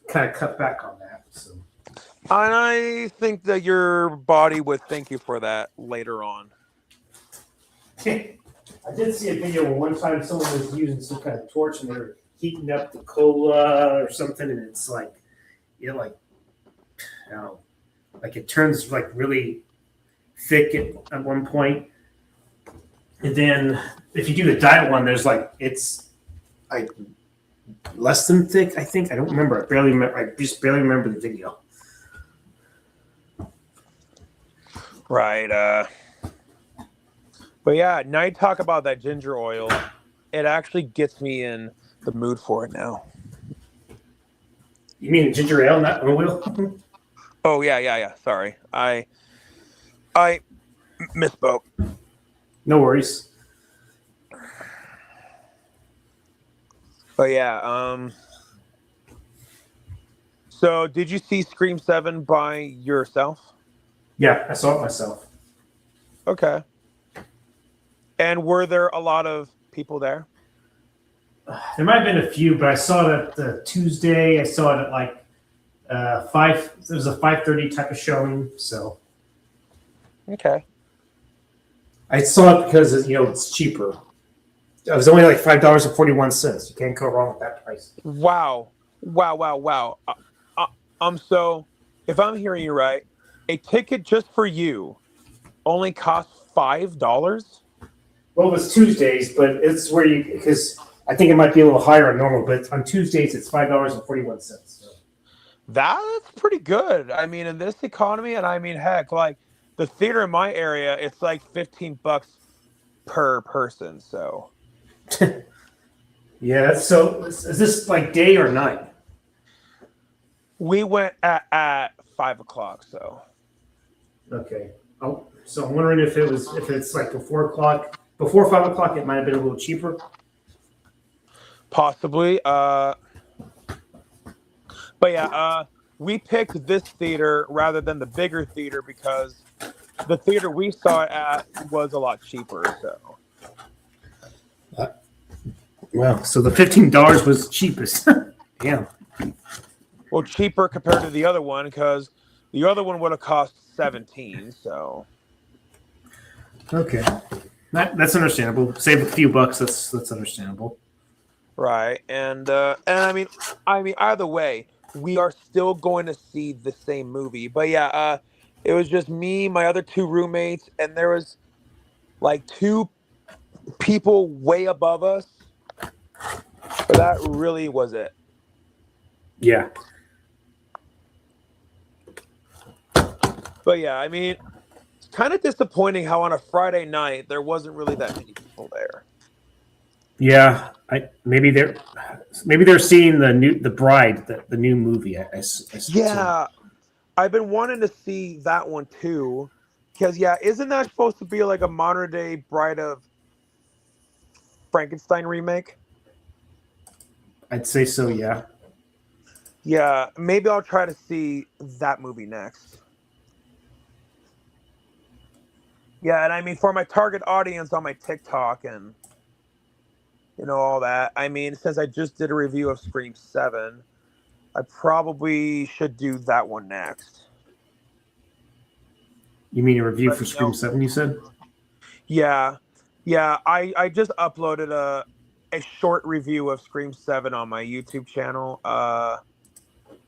kind of cut back on that. So. And I think that your body would thank you for that later on. I did see a video where one time someone was using some kind of torch and they were heating up the cola or something, and it's like, I don't know, like it turns like really thick at one point, and then if you do the diet one, there's like it's like less than thick. I think I don't remember. I barely remember. I just barely remember the video. Right. But yeah, now you talk about that ginger oil. It actually gets me in the mood for it now. You mean ginger ale, not oil? Oh yeah. Sorry, I misspoke. No worries. But yeah, so did you see Scream 7 by yourself? Yeah, I saw it myself. Okay. And were there a lot of people there? There might have been a few, but I saw it at the Tuesday. I saw it at like 5. It was a 5:30 type of showing, so Okay. I saw it because it's cheaper. It was only like $5.41. You can't go wrong with that price. Wow. Uh, so if I'm hearing you right, a ticket just for you only costs $5? Well, it was Tuesdays, but it's where you because I think it might be a little higher on normal, but on Tuesdays it's $5.41. So. That's pretty good. I mean, in this economy, and I mean, heck, like the theater in my area, it's like $15 per person. So Yeah, so is this like day or night? we went at 5 o'clock. So Okay. Oh, so I'm wondering if it's like before 5 o'clock, it might have been a little cheaper. possibly. But yeah, we picked this theater rather than the bigger theater because the theater we saw it at was a lot cheaper. So Well, so the $15 was cheapest. Yeah. well, cheaper compared to the other one because the other one would have cost 17. So Okay. That's understandable. Save a few bucks. That's understandable. right, and I mean either way, we are still going to see the same movie. But yeah, it was just me, my other two roommates, and there was like two people way above us. But that really was it. Yeah. But yeah, I mean, it's kind of disappointing how on a Friday night there wasn't really that many people there. Yeah. Maybe they're seeing the Bride, the new movie. So Yeah, I've been wanting to see that one too. Because yeah, isn't that supposed to be like a modern day Bride of Frankenstein remake? I'd say so. Yeah. Yeah, maybe I'll try to see that movie next. Yeah, and I mean for my target audience on my TikTok and all that. I mean, since I just did a review of Scream 7, I probably should do that one next. You mean a review But for Scream 7? You said. yeah, yeah. I just uploaded a short review of Scream 7 on my YouTube channel.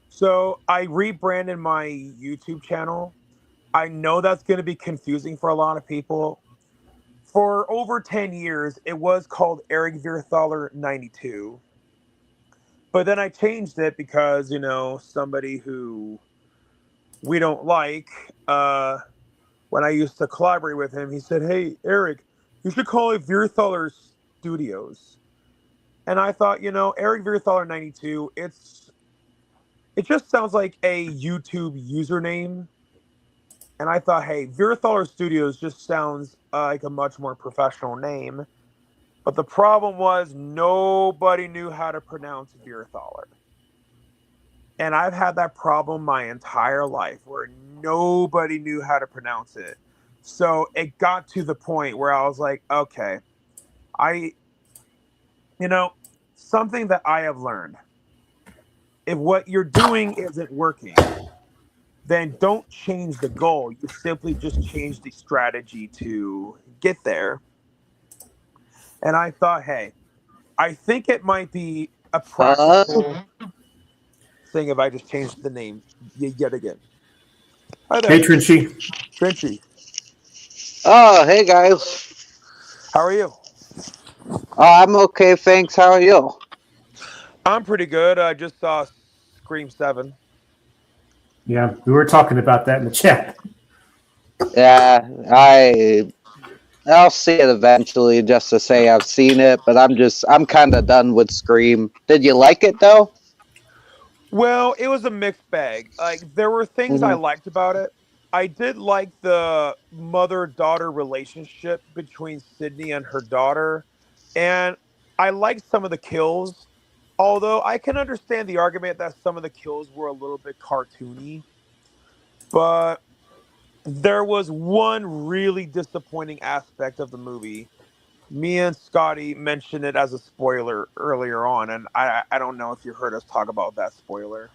So I rebranded my YouTube channel. I know that's going to be confusing for a lot of people. For over 10 years, it was called Eric Vierthaler 92. But then I changed it because, somebody who we don't like, when I used to collaborate with him, he said, "Hey, Eric, you should call it Vierthaler Studios." And I thought, Eric Vierthaler 92, it just sounds like a YouTube username. And I thought, hey, Vierthaler Studios just sounds like a much more professional name. But the problem was nobody knew how to pronounce Beerthaler. And I've had that problem my entire life where nobody knew how to pronounce it. So it got to the point where I was like, okay, I, you know, something that I have learned. If what you're doing isn't working, then don't change the goal. You simply just change the strategy to get there. And I thought, hey, I think it might be a practical thing if I just change the name yet again. Hi Hey, there, Trinchy. Trinchy. Oh, hey guys. How are you? I'm okay, thanks. How are you? I'm pretty good. I just saw Scream 7. Yeah, we were talking about that in the chat. Yeah, I'll see it eventually just to say I've seen it, but I'm kind of done with Scream. Did you like it though? Well, it was a mixed bag. Like, there were things I Hmm. liked about it. I did like the mother daughter relationship between Sydney and her daughter. And I liked some of the kills. Although I can understand the argument that some of the kills were a little bit cartoony. But there was one really disappointing aspect of the movie. Me and Scotty mentioned it as a spoiler earlier on, and I don't know if you heard us talk about that spoiler.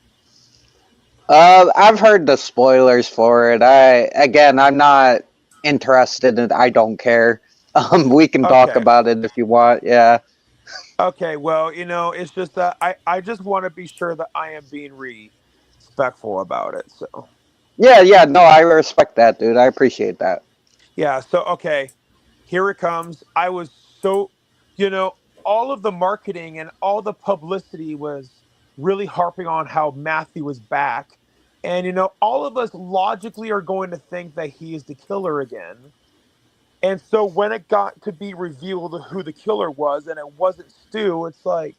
I've heard the spoilers for it. I'm not interested in. I don't care. We can talk Okay. about it if you want. Yeah. Okay, well, it's just that I just want to be sure that I am being respectful about it. So, Yeah, yeah. No, I respect that, dude. I appreciate that. yeah, so okay, here it comes. I was so, you know, all of the marketing and all the publicity was really harping on how Matthew was back. And all of us logically are going to think that he is the killer again. And so when it got to be revealed who the killer was and it wasn't Stu, it's like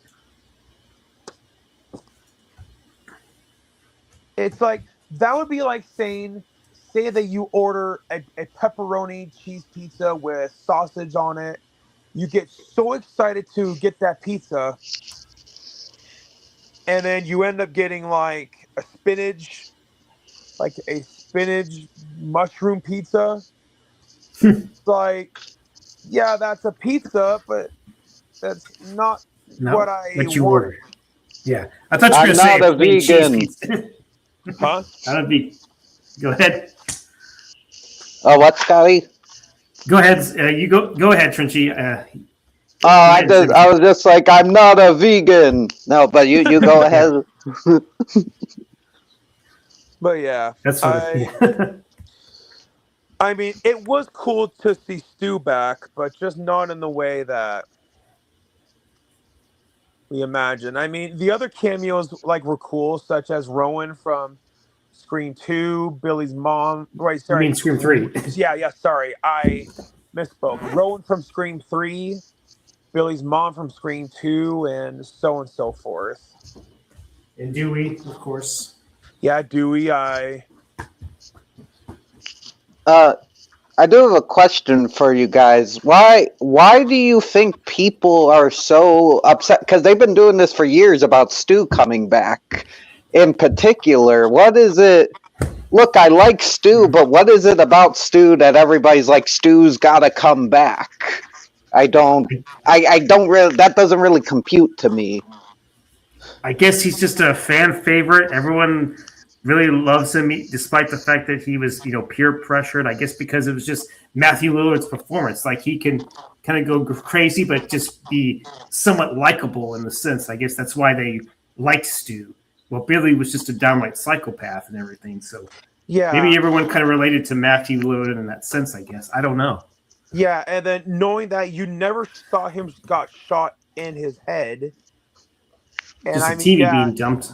that would be like saying, say that you order a pepperoni cheese pizza with sausage on it. You get so excited to get that pizza, and then you end up getting like a spinach mushroom pizza. It's like, yeah, that's a pizza, but that's not what No, I what you wanted. ordered. Yeah, I thought you were I'm going to say not a a plain cheese vegan. pizza. Huh? That'd be. Go ahead. Oh, what, Scotty? Go ahead. You go. Go ahead, Trinchy. Oh, Go ahead and say what I you. was just like, I'm not a vegan. No, but you go Yeah, ahead. But yeah, that's what. I Yeah. I mean, it was cool to see Stu back, but just not in the way that we imagine. I mean, the other cameos were cool, such as Rowan from Scream 2, Billy's mom. Right, You sorry. mean Scream 3? Yeah, yeah, sorry. I misspoke. Rowan from Scream 3, Billy's mom from Scream 2, and so forth. And Dewey, of course. Yeah, Dewey, I. Uh, I do have a question for you guys. Why do you think people are so upset? Because they've been doing this for years about Stu coming back. In particular, what is it? Look, I like Stu, but what is it about Stu that everybody's like, Stu's got to come back? I don't. I don't really. That doesn't really compute to me. I guess he's just a fan favorite. Everyone really loves him, despite the fact that he was, peer pressured. I guess because it was just Matthew Lillard's performance. Like he can kind of go crazy, but just be somewhat likable in the sense. I guess that's why they liked Stu. Well, Billy was just a downright psychopath and everything. So maybe Yeah, everyone kind of related to Matthew Lillard in that sense. I guess I don't know. yeah, and then knowing that you never saw him got shot in his head, and Just I a mean, TV yeah, being dumped.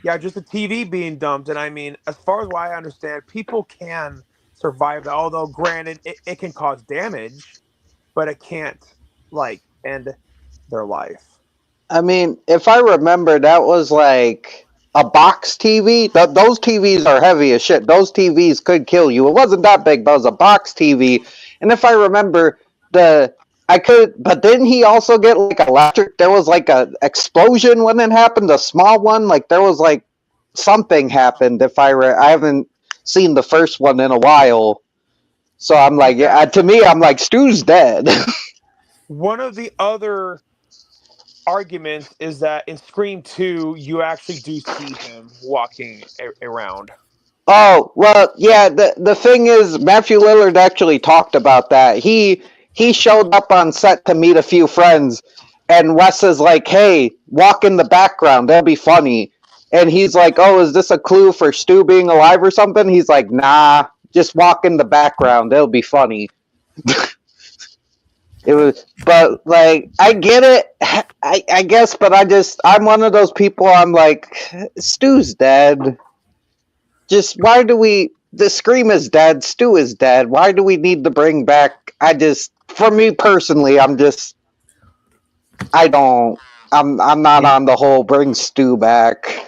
yeah, just a TV being dumped. And I mean, as far as what I understand, people can survive that. Although, granted, it can cause damage, but it can't end their life. I mean, if I remember, that was like a box TV. Those TVs are heavy as shit. Those TVs could kill you. It wasn't that big, but it was a box TV. And if I remember, the I could, but didn't he also get like electric? There was like a explosion when it happened, a small one. Like there was like something happened. If I haven't seen the first one in a while, so I'm like, yeah. To me, I'm like, Stu's dead. One of the other arguments is that in Scream 2, you actually do see him walking around. Oh well, yeah. The thing is, Matthew Lillard actually talked about that. He showed up on set to meet a few friends, and Wes is like, "Hey, walk in the background. That'll be funny." And he's like, "Oh, is this a clue for Stu being alive or something?" He's like, "Nah, just walk in the background. It'll be funny." It was, but like, I get it. I guess, but I'm one of those people. I'm like, Stu's dead. Just why do we? The Scream is dead. Stu is dead. Why do we need to bring back? For me personally, I don't. I'm not on the whole bring Stu back.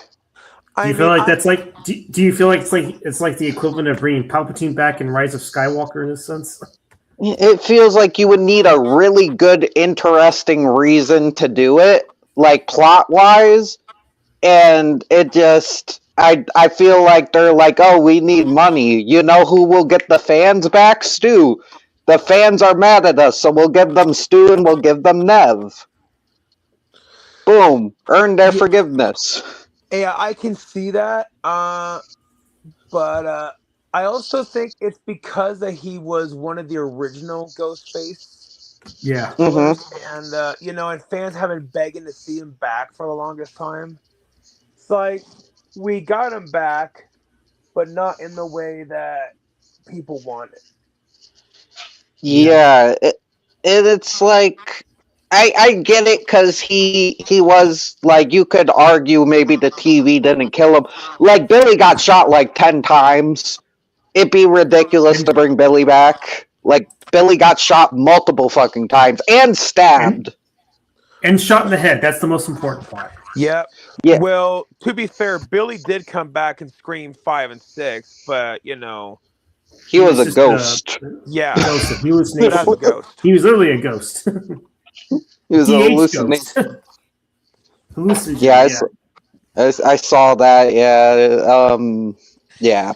Do you feel like that's like? Do you feel like it's like the equivalent of bringing Palpatine back in Rise of Skywalker in a sense? It feels like you would need a really good, interesting reason to do it, like plot wise, and it just. I feel like they're like, oh, we need money. You know who will get the fans back? Stu. The fans are mad at us, so we'll give them Stu and we'll give them Nev. Boom. Earn their forgiveness. Yeah, I can see that. But I also think it's because that he was one of the original Ghostface Yeah. killers, and and fans have been begging to see him back for the longest time. It's like we got him back, but not in the way that people wanted. Yeah, it's like I get it because he was like, you could argue maybe the TV didn't kill him. Like Billy got shot like 10 times. It'd be ridiculous to bring Billy back. Like Billy got shot multiple fucking times and stabbed. And shot in the head. That's the most important part. Yep. Yeah. Well, to be fair, Billy did come back in Scream 5 and 6, but he was a ghost. Yeah. He was a ghost. He was literally a ghost. He was a hallucination. Yeah, I saw that. Yeah. Yeah.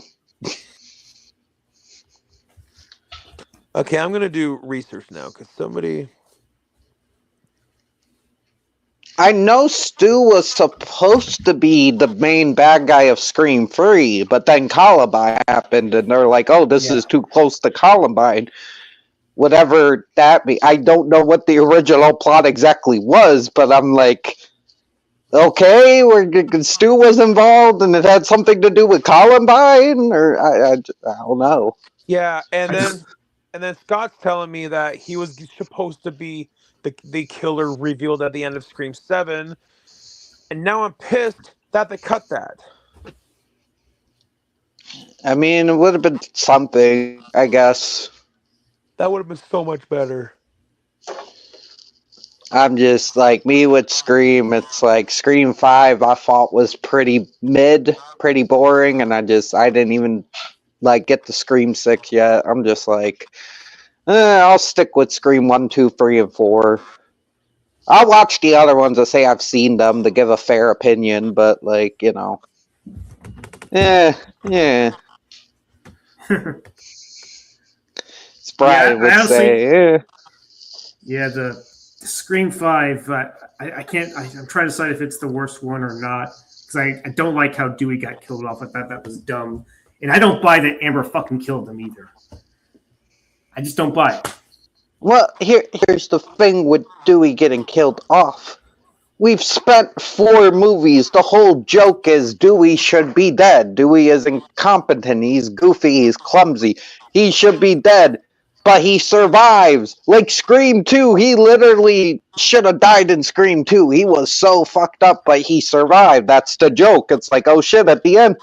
Okay, I'm gonna do research now because somebody. I know Stu was supposed to be the main bad guy of Scream 3, but then Columbine happened, and they're like, oh, this is too close to Columbine. Whatever that be. I don't know what the original plot exactly was, but I'm like, okay, Stu was involved, and it had something to do with Columbine, or I don't know. Yeah, and then Scott's telling me that he was supposed to be the killer revealed at the end of Scream 7, and now I'm pissed that they cut that. I mean, it would have been something, I guess. That would have been so much better. I'm just like, me with Scream, it's like Scream 5 I thought was pretty mid, pretty boring, and I didn't even like get to Scream 6 yet. I'm just like, I'll stick with Scream 1, 2, 3, and 4. I'll watch the other ones to say I've seen them to give a fair opinion, but like, yeah. Brian would say, yeah, the Scream 5, I can't. I'm trying to decide if it's the worst one or not because I don't like how Dewey got killed off. I thought that was dumb, and I don't buy that Amber fucking killed him either. I just don't buy it. Well, here's the thing with Dewey getting killed off. We've spent 4 movies. The whole joke is Dewey should be dead. Dewey is incompetent. He's goofy. He's clumsy. He should be dead. But he survives. Like Scream 2, he literally should have died in Scream 2. He was so fucked up, but he survived. That's the joke. It's like, oh shit, at the end,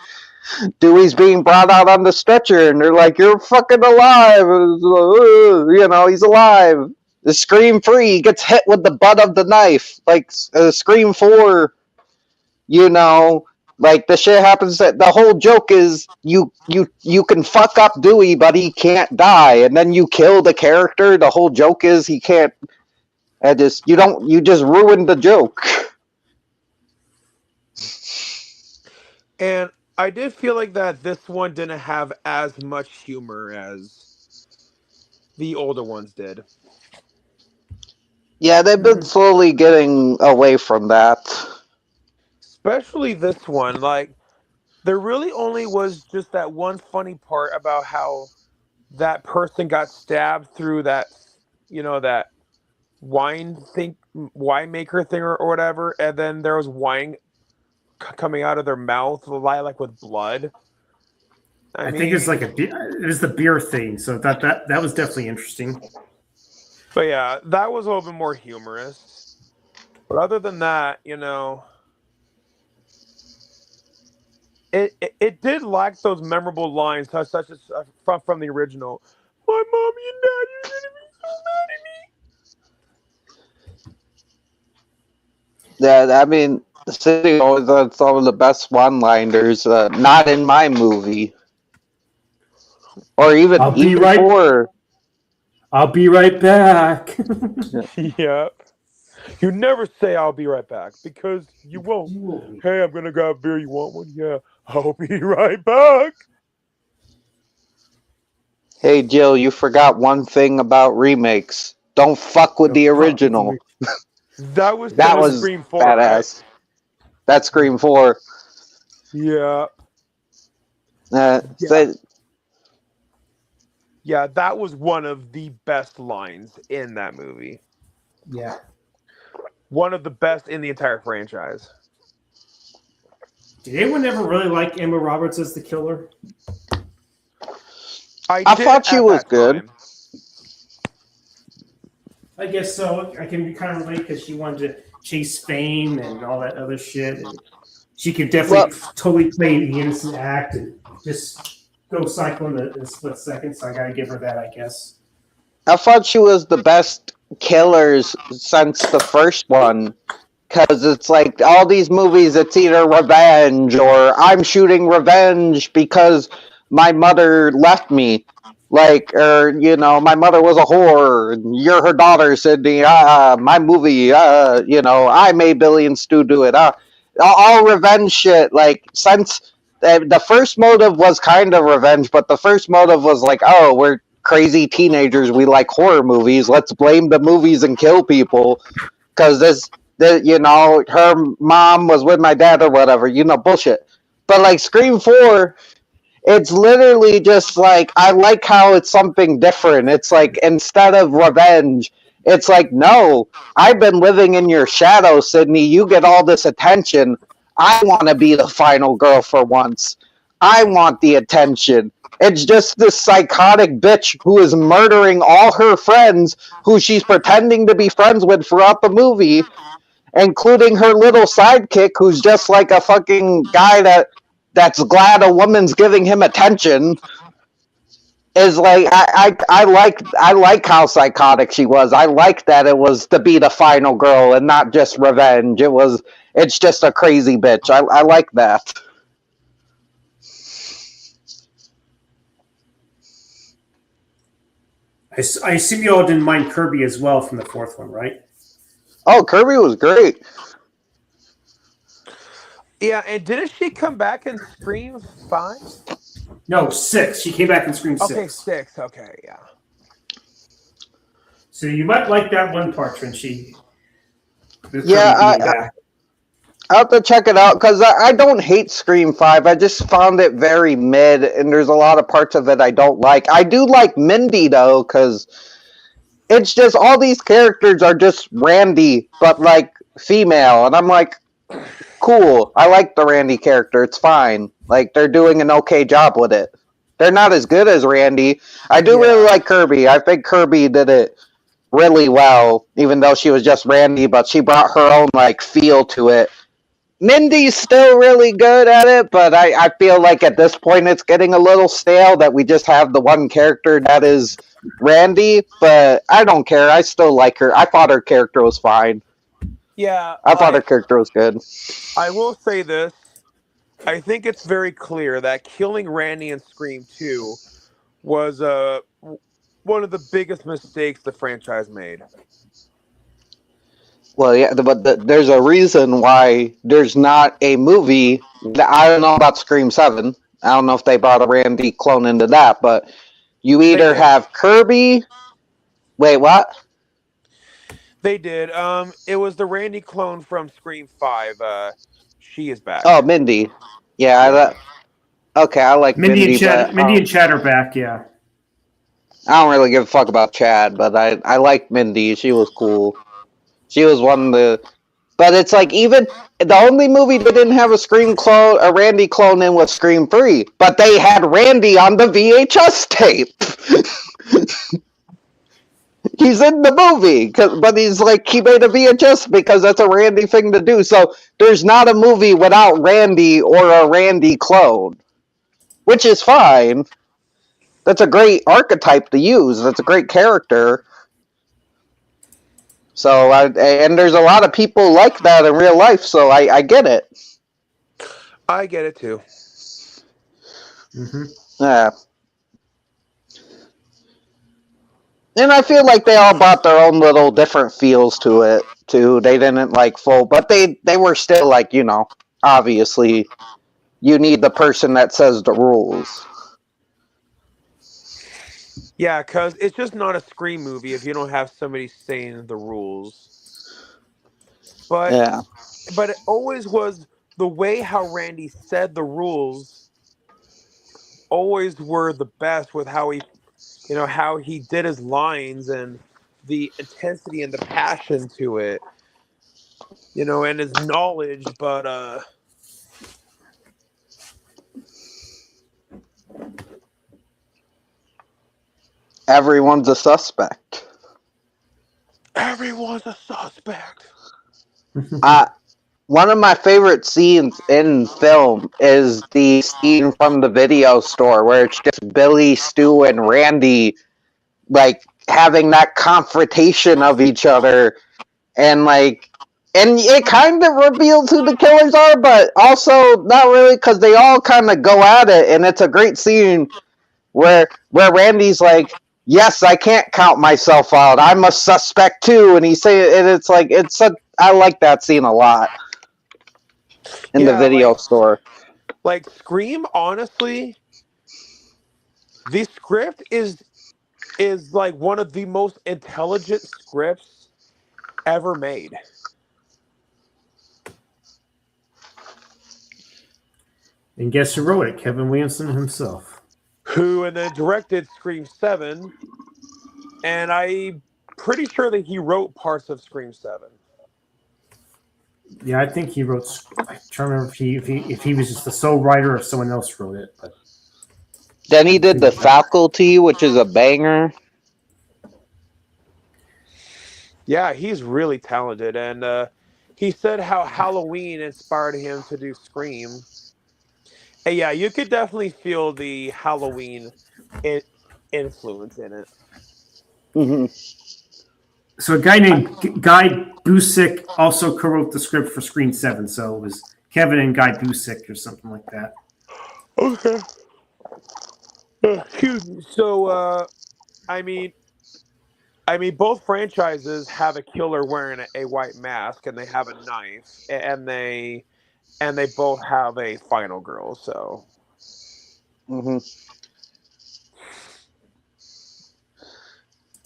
Dewey's being brought out on the stretcher, and they're like, you're fucking alive. He's alive. The Scream 3, he gets hit with the butt of the knife. Like, Scream 4, Like the shit happens that the whole joke is you can fuck up Dewey, but he can't die, and then you kill the character. The whole joke is he can't. You just ruined the joke. And I did feel like that this one didn't have as much humor as the older ones did. Yeah, they've been slowly getting away from that. Especially this one. Like, there really only was just that one funny part about how that person got stabbed through that, that wine maker thing or whatever, and then there was wine coming out of their mouth, like with blood. I think it's like it was the beer thing, so that was definitely interesting. But yeah, that was a little bit more humorous. But other than that, it did lack those memorable lines, such as from the original. My mommy and daddy are gonna be so mad at me. Yeah, I mean, the city always had some of the best one-liners. Not in my movie, or even before. I'll be right back. Yeah. You never say I'll be right back because you won't. Hey, I'm gonna grab a beer. You want one? Yeah. I'll be right back. Hey Jill, you forgot one thing about remakes. Don't fuck with the original. That was Scream 4, badass. Right? That's Scream 4. Yeah. Yeah, that was one of the best lines in that movie. Yeah. One of the best in the entire franchise. Did anyone ever really like Emma Roberts as the killer? I thought she was good. Time. I guess so. I can kind of relate because she wanted to chase fame and all that other shit. And she could definitely totally play the innocent act and just go cycle in a split second. So I got to give her that, I guess. I thought she was the best killers since the first one. Because it's like all these movies, it's either revenge or I'm shooting revenge because my mother left me. Like, or, my mother was a whore, and you're her daughter, Sydney. My movie, I made Billy and Stu do it. All revenge shit. Like, since the first motive was kind of revenge, but the first motive was like, oh, we're crazy teenagers. We like horror movies. Let's blame the movies and kill people. Because her mom was with my dad or whatever, bullshit. But like Scream 4, it's literally just like, I like how it's something different. It's like, instead of revenge, it's like, no, I've been living in your shadow, Sydney. You get all this attention. I want to be the final girl for once. I want the attention. It's just this psychotic bitch who is murdering all her friends who she's pretending to be friends with throughout the movie, including her little sidekick who's just like a fucking guy that's glad a woman's giving him attention. Is like I like how psychotic she was. I like that it was to be the final girl and not just revenge. It's just a crazy bitch. I like that. I assume you all didn't mind Kirby as well from the fourth one, right? Oh, Kirby was great. Yeah, and didn't she come back in Scream 5? No, 6. She came back in Scream 6. Okay, 6. Okay, yeah. So you might like that one part when she... Yeah, I'll have to check it out, because I don't hate Scream 5. I just found it very mid, and there's a lot of parts of it I don't like. I do like Mindy, though, because it's just all these characters are just Randy, but, like, female. And I'm like, cool. I like the Randy character. It's fine. Like, they're doing an okay job with it. They're not as good as Randy. I do really like Kirby. I think Kirby did it really well, even though she was just Randy, but she brought her own, like, feel to it. Mindy's still really good at it, but I feel like at this point it's getting a little stale that we just have the one character that is Randy, but I don't care. I still like her. I thought her character was fine. Yeah. I thought her character was good. I will say this. I think it's very clear that killing Randy in Scream 2 was one of the biggest mistakes the franchise made. Well, yeah, but there's a reason why there's not a movie. I don't know about Scream 7. I don't know if they brought a Randy clone into that, but you They either did. have Kirby. Wait, what? They did. It was the Randy clone from Scream 5. She is back. Oh, Mindy. Yeah, Yeah. okay, I like Mindy, but Mindy and Chatterback, yeah. I don't really give a fuck about Chad, but I like Mindy. She was cool. She was one of the. But it's like even the only movie they didn't have a Randy clone in was Scream 3, but they had Randy on the VHS tape. He's in the movie, but he's like he made a VHS because that's a Randy thing to do. So there's not a movie without Randy or a Randy clone, which is fine. That's a great archetype to use. That's a great character. So and there's a lot of people like that in real life. So I get it. I get it too. Mm-hmm. Yeah. And I feel like they all brought their own little different feels to it too. They didn't like full, but they were still like, obviously you need the person that says the rules. Yeah, because it's just not a Scream movie if you don't have somebody saying the rules. But Yeah. but it always was the way how Randy said the rules always were the best with how he did his lines and the intensity and the passion to it, and his knowledge. But Everyone's a suspect. everyone's a suspect. One of my favorite scenes in film is the scene from the video store where it's just Billy, Stu, and Randy like having that confrontation of each other, and it kind of reveals who the killers are, but also not really because they all kind of go at it, and it's a great scene where Randy's like, "Yes, I can't count myself out. I'm a suspect too," and and it's like I like that scene a lot in the Yeah, video store. like Scream. Honestly, the script is like one of the most intelligent scripts ever made. And guess who wrote it? Kevin Williamson himself. Who and then directed Scream 7, and I'm pretty sure that he wrote parts of Scream 7. Yeah, I think he wrote. I'm trying to remember if he was just the sole writer or if someone else wrote it. But Then he did The Faculty, which is a banger. Yeah, he's really talented, and he said how Halloween inspired him to do Scream. And yeah, you could definitely feel the Halloween influence in it. Mm-hmm. So a guy named Guy Busick also co-wrote the script for Screen 7. So it was Kevin and Guy Busick or something like that. Okay. Excuse me. So, I mean, both franchises have a killer wearing a white mask, and they have a knife, and they both have a final girl. So, Mm-hmm.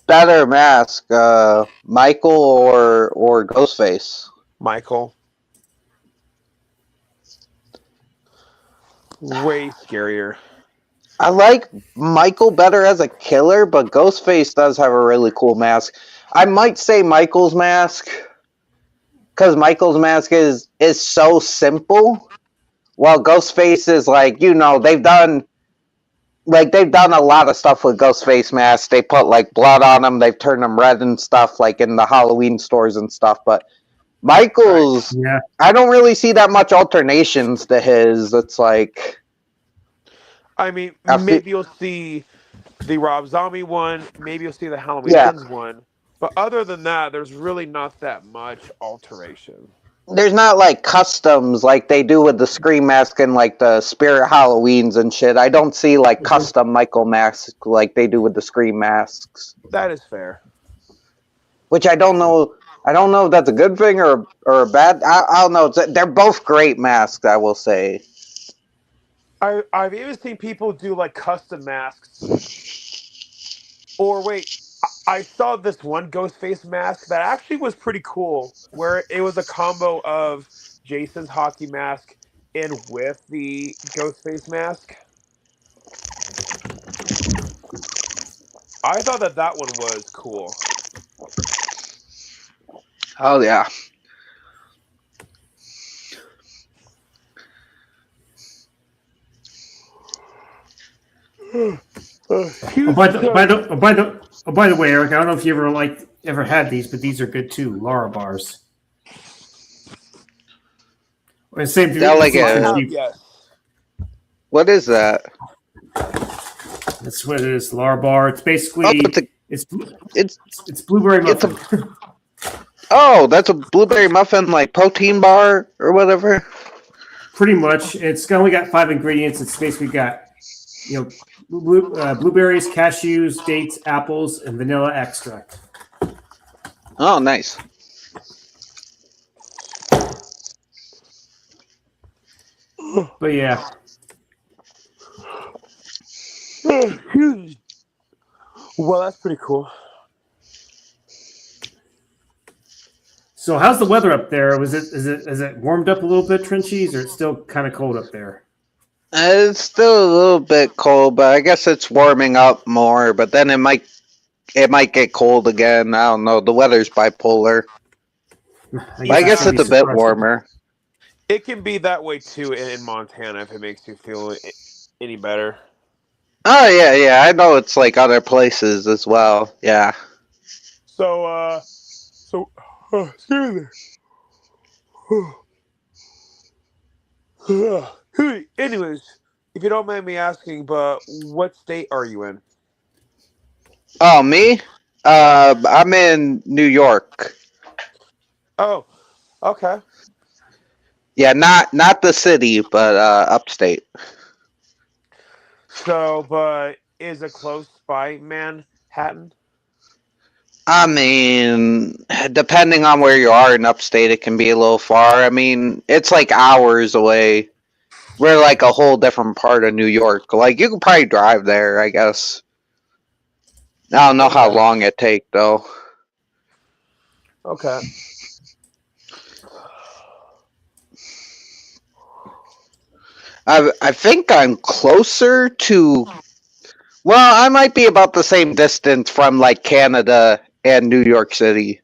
Better mask, Michael or Ghostface? Michael, way scarier. I like Michael better as a killer, but Ghostface does have a really cool mask. I might say Michael's mask because Michael's mask is so simple, while Ghostface is like they've done a lot of stuff with Ghostface masks. They put like blood on them, they've turned them red and stuff, like in the Halloween stores and stuff. But Michael's, Right. Yeah. I don't really see that much alternations to his. It's like. I mean, maybe you'll see the Rob Zombie one. Maybe you'll see the Halloween Yeah. Ends one. But other than that, there's really not that much alteration. there's not like customs like they do with the Scream mask and like the Spirit Halloweens and shit. I don't see like custom Michael masks like they do with the Scream masks. That is fair. Which I don't know. I don't know if that's a good thing or a bad. I don't know. They're both great masks, I will say. I've even seen people do like custom masks. Or wait, I saw this one Ghostface mask that actually was pretty cool, where it was a combo of Jason's hockey mask and with the Ghostface mask. I thought that one was cool. Oh yeah. By the way, Eric, I don't know if you ever had these, but these are good too. Lara bars. Or same thing. Yes. What is that? That's what it is. Lara bar. It's basically it's blueberry muffin. Oh, that's a blueberry muffin, like protein bar or whatever. Pretty much. It's only got 5 ingredients. It's basically got blueberries, cashews, dates, apples, and vanilla extract. Oh, nice. But yeah. Well, that's pretty cool. So how's the weather up there? Is it warmed up a little bit, Trenchies, or it's still kind of cold up there? It's still a little bit cold, but I guess it's warming up more. But then it might get cold again. I don't know. The weather's bipolar. I guess it's a bit warmer. It can be that way too in Montana if it makes you feel any better. Oh yeah. I know it's like other places as well. Yeah. So excuse me. Anyways, if you don't mind me asking, but what state are you in? Oh, me? I'm in New York. Oh, okay. Yeah, not the city, but upstate. So, but is it close by Manhattan? I mean, depending on where you are in upstate, it can be a little far. I mean, it's like hours away. We're like a whole different part of New York. Like, you could probably drive there, I guess. I don't know how long it take though. Okay. I think I'm closer to. Well, I might be about the same distance from like Canada and New York City.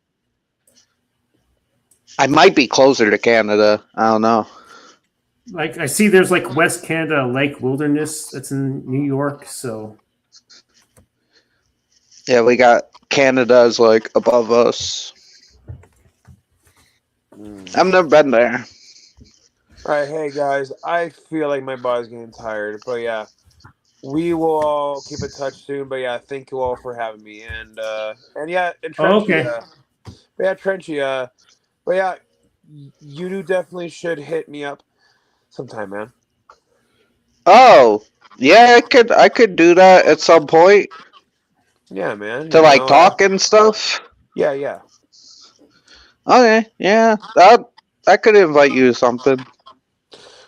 I might be closer to Canada. I don't know. Like I see, there's like West Canada Lake Wilderness that's in New York. So yeah, we got Canada's like above us. I've never been there. All right, hey guys, I feel like my body's getting tired, but yeah, we will all keep in touch soon. But yeah, thank you all for having me, and yeah, and Trenchy, okay. But yeah, Trenchy, but yeah, you definitely should hit me up sometime, man. Oh, yeah, I could do that at some point. Yeah, man. To like talk and stuff. Yeah. Okay, yeah, I could invite you to something.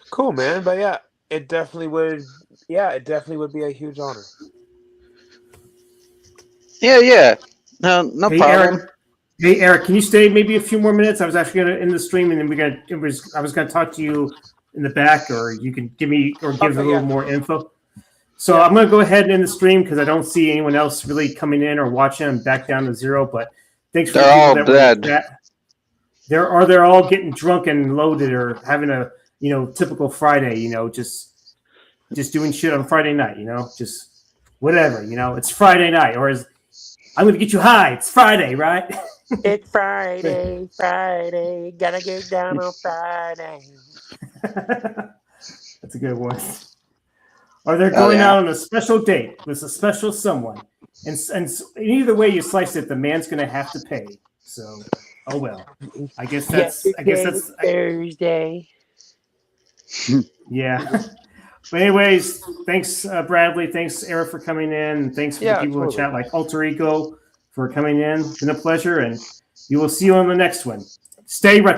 Cool, man. But yeah, it definitely would. Yeah, it definitely would be a huge honor. Yeah. No problem. Eric, can you stay maybe a few more minutes? I was actually going to end the stream, and then I was going to talk to you in the back, or you can give a little more info. So I'm going to go ahead and end the stream because I don't see anyone else really coming in or watching. I'm back down to 0. But thanks for they're all dead. They're all getting drunk and loaded, or having a typical Friday. Just doing shit on Friday night. Just whatever. It's Friday night, or I'm going to get you high. It's Friday, right? It's Friday, gotta get down on Friday. That's a good one. Or they're going out on a special date with a special someone. And either way you slice it, the man's going to have to pay. So Oh well. I guess that's Thursday. yeah. But anyways, thanks Bradley, thanks Eric for coming in, and thanks for the people in the chat like Alter Ego for coming in. Been a pleasure, and we will see you on the next one. Stay retro.